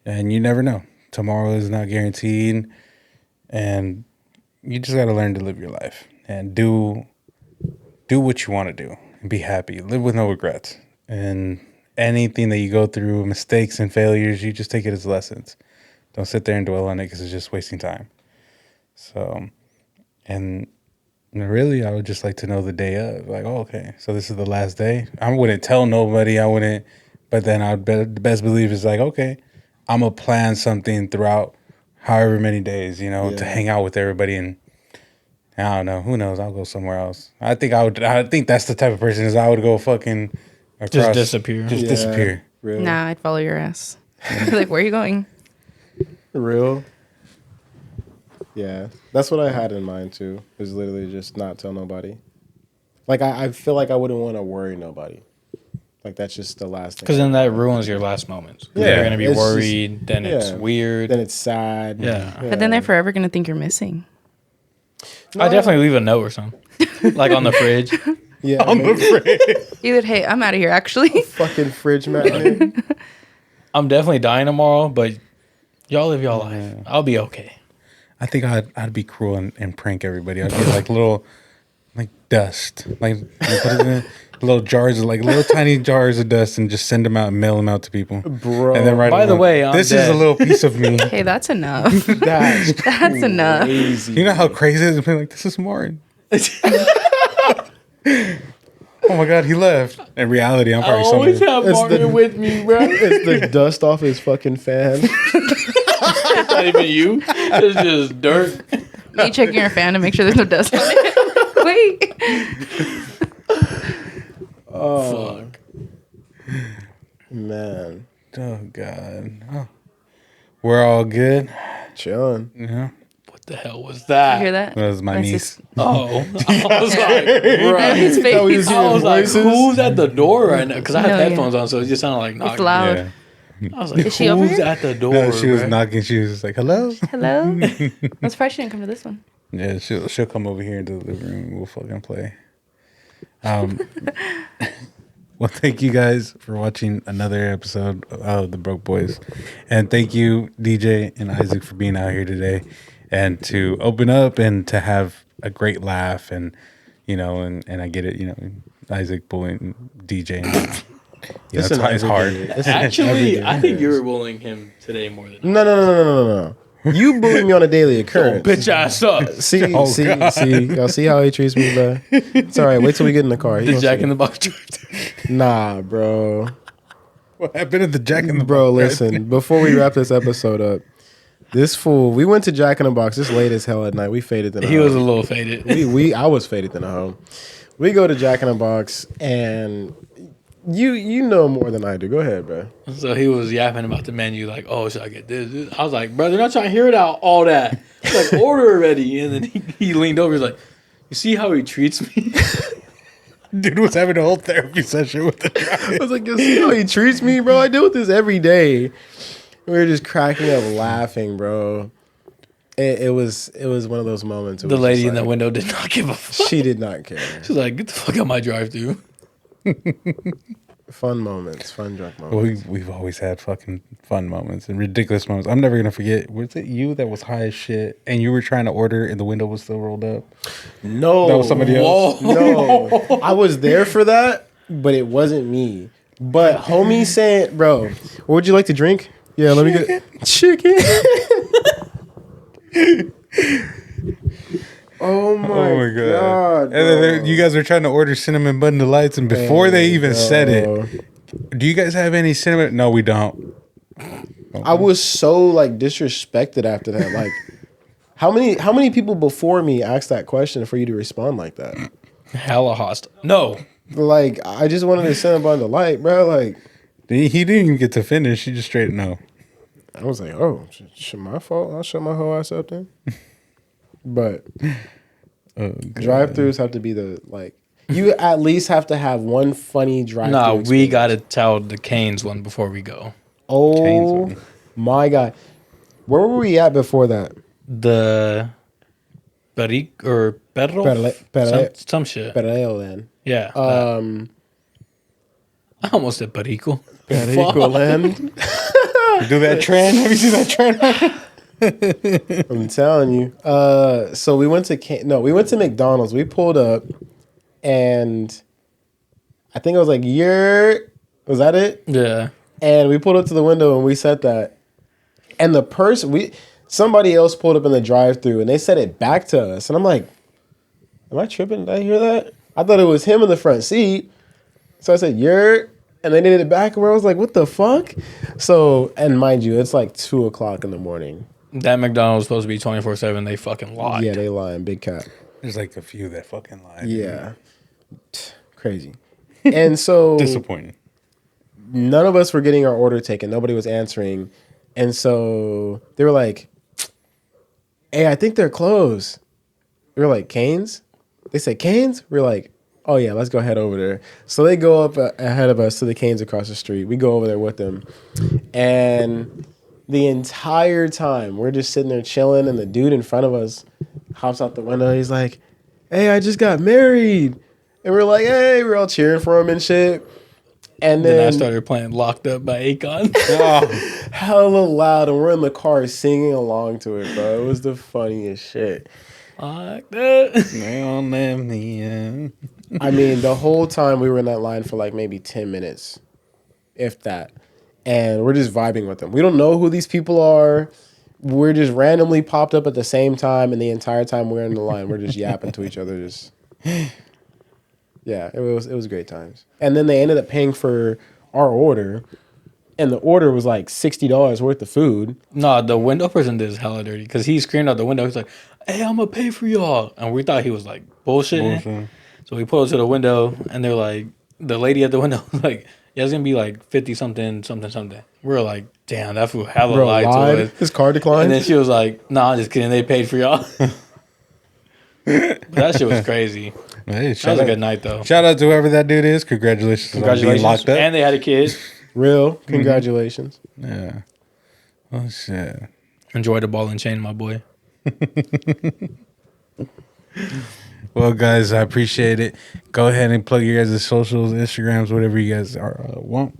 And you never know. Tomorrow is not guaranteed. And you just got to learn to live your life and do what you want to do and be happy. Live with no regrets. And anything that you go through, mistakes and failures, you just take it as lessons. Don't sit there and dwell on it because it's just wasting time. So, and really, I would just like to know the day of. Like, oh, okay, so this is the last day. I wouldn't tell nobody. I wouldn't. But then I'd the best believe is like, okay, I'm going to plan something throughout however many days, you know, to hang out with everybody. And I don't know. Who knows? I'll go somewhere else. I think that's the type of person is I would go fucking across. Just disappear. Just disappear. Real. Nah, I'd follow your ass. Like, where are you going? Real. Yeah, that's what I had in mind too. Is literally just not tell nobody. Like I feel like I wouldn't want to worry nobody. Like that's just the last thing. Because then that ruins your last moments. Yeah, You're going to be it's just- worried. Then it's yeah. weird. Then it's sad. Yeah. But then they're forever going to think you're missing. I definitely leave a note or something. Like on the fridge. Yeah, On the fridge. Either, hey, I'm out of here, actually. fucking fridge magnet. I'm definitely dying tomorrow, but y'all live y'all life. I'll be okay. I think I'd be cruel and prank everybody. I'd get like little, like dust, like put it in little jars, like little tiny jars of dust, and just send them out and mail them out to people. Bro, And then write By the them, way, I'm this is dead. a little piece of me. Hey, that's enough. that's That's enough. crazy. You know how crazy it is to be like, this is Martin. Oh my God, he left. In reality, I'm probably always somewhere. have Martin with me, bro. It's the dust off his fucking fan. It's not even you. It's just dirt. Me checking your fan to make sure there's no dust on it. Wait. Fuck. Man, Oh God. Oh. We're all good. chilling. Yeah. What the hell was that? You hear that? That was my That's niece. his- Oh, I was like, bro. His face. That was I was like, voices? who's at the door right now? Because I have No, yeah. headphones on, so it just sounded like knocking. It's loud. Yeah. I was like, Is she over who's here? at the door? No, she was bruh? knocking. She was like, "Hello." Hello? I'm surprised she didn't come to this one. Yeah, she'll come over here into the living room and we'll fucking play. Well, thank you guys for watching another episode of the Broke Boys, and thank you DJ and Isaac for being out here today, and to open up and to have a great laugh, and and I get it, Isaac bullying DJ. And, Listen, it's hard. every day. Listen, Actually, every day. I think you were bullying him today more than No. You bully me on a daily occurrence. bitch ass up. See, Oh, see, God. see. Y'all see how he treats me, bro? It's all right. Wait till we get in the car. He The gonna Jack see. in the Box. Nah, bro. What happened at the Jack in the Bro, Box? listen. Before we wrap this episode up, this fool. We went to Jack in the Box. It's late as hell at night. We faded in a He was a home. little faded. I was faded in a home. We go to Jack in the Box, and you know more than I do. Go ahead, bro. So he was yapping about the menu, like, "Oh, should I get this?" I was like, "Bro, they're not trying to hear it out all that. Like, order already." And then he leaned over, he's like, "You see how he treats me?" Dude was having a whole therapy session with the I was like, you see how he treats me, bro? I deal with this every day. We were just cracking up laughing, bro. It was one of those moments. It The was lady just in the like- window did not give a fuck. She did not care. She's like, "Get the fuck out my drive-through." Fun moments, fun drunk moments. We've always had fucking fun moments and ridiculous moments. I'm never gonna forget. Was it you that was high as shit and you were trying to order and the window was still rolled up? No, That was somebody else. Whoa. No, I was there for that, but it wasn't me. But homie saying, "Bro, what would you like to drink?" Yeah, let me get chicken. Oh my god! And then you guys were trying to order cinnamon bun delights, and before they even said it, do you guys have any cinnamon? No, we don't. I was so like disrespected after that. Like, how many people before me asked that question for you to respond like that? Hella hostile. No. Like, I just wanted to send a bundle of light, bro. Like, He didn't even get to finish. He just straight no. I was like, oh, shit, my fault. I'll shut my whole ass up then. But drive-throughs have to be you at least have to have one funny drive-through. Nah, we experience. gotta tell the Canes one before we go. Oh Canes my god, where were we at before that? The Peric or Perro? Some shit. Perreo then. Yeah. I almost said Perico. Perico land. Do that trend? Have you seen that trend? I'm telling you. So we went to McDonald's. We pulled up, and I think it was like was that it? Yeah. And we pulled up to the window and we said that, and somebody else pulled up in the drive-thru and they said it back to us, and I'm like, am I tripping? Did I hear that? I thought it was him in the front seat. So I said, and they did it back where I was like, what the fuck? So, and mind you, it's like 2:00 in the morning. That McDonald's supposed to be 24/7. They fucking lied. Yeah, they lying, big cat. There's like a few that fucking lie. Yeah. Crazy. And so Disappointing. none of us were getting our order taken. Nobody was answering. And so they were like, hey, I think they're closed. We were like, Cane's? They said, Cane's? We were like, oh yeah, let's go head over there. So they go up ahead of us to the Cane's across the street. We go over there with them. And the entire time, we're just sitting there chilling, and the dude in front of us hops out the window. He's like, hey, I just got married. And we're like, hey, we're all cheering for him and shit. And Then I then started playing Locked Up by Akon. hella loud, and we're in the car singing along to it, bro. It was the funniest shit. Like that. They'll let me in. I mean, the whole time we were in that line for like maybe 10 minutes, if that. And we're just vibing with them. We don't know who these people are. we're just randomly popped up at the same time, and the entire time we're in the line, we're just yapping to each other. Just yeah, it was great times. And then they ended up paying for our order, and the order was like $60 worth of food. No, the window person did his hella dirty because he screamed out the window. He's like, "Hey, I'm gonna pay for y'all," and we thought he was like bullshitting. So we pulled to the window, and they're like, the lady at the window was like, "Yeah, it's gonna be like 50 something, something, something." We're like, "Damn, that fool hella lied to us." His card declined. And then she was like, "Nah, I'm just kidding. They paid for y'all." But that shit was crazy. Hey, That was a good night though. Shout out to whoever that dude is. Congratulations on being locked up. And they had a kid. Real congratulations. Yeah. Oh shit. Enjoy the ball and chain, my boy. Well, guys, I appreciate it. Go ahead and plug your guys' socials, Instagrams, whatever you guys want.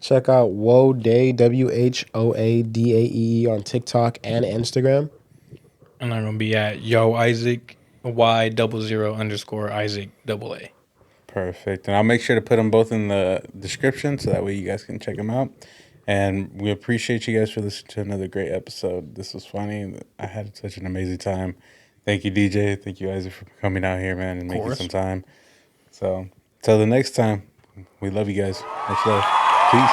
Check out Whoadae, WHOADAE on TikTok and Instagram. And I'm gonna be at Yo Isaac Y00_Isaac AA. Perfect. And I'll make sure to put them both in the description so that way you guys can check them out. And we appreciate you guys for listening to another great episode. This was funny. I had such an amazing time. Thank you, DJ. Thank you, Isaac, for coming out here, man, and making some time. So, till the next time, we love you guys. Much love. Peace.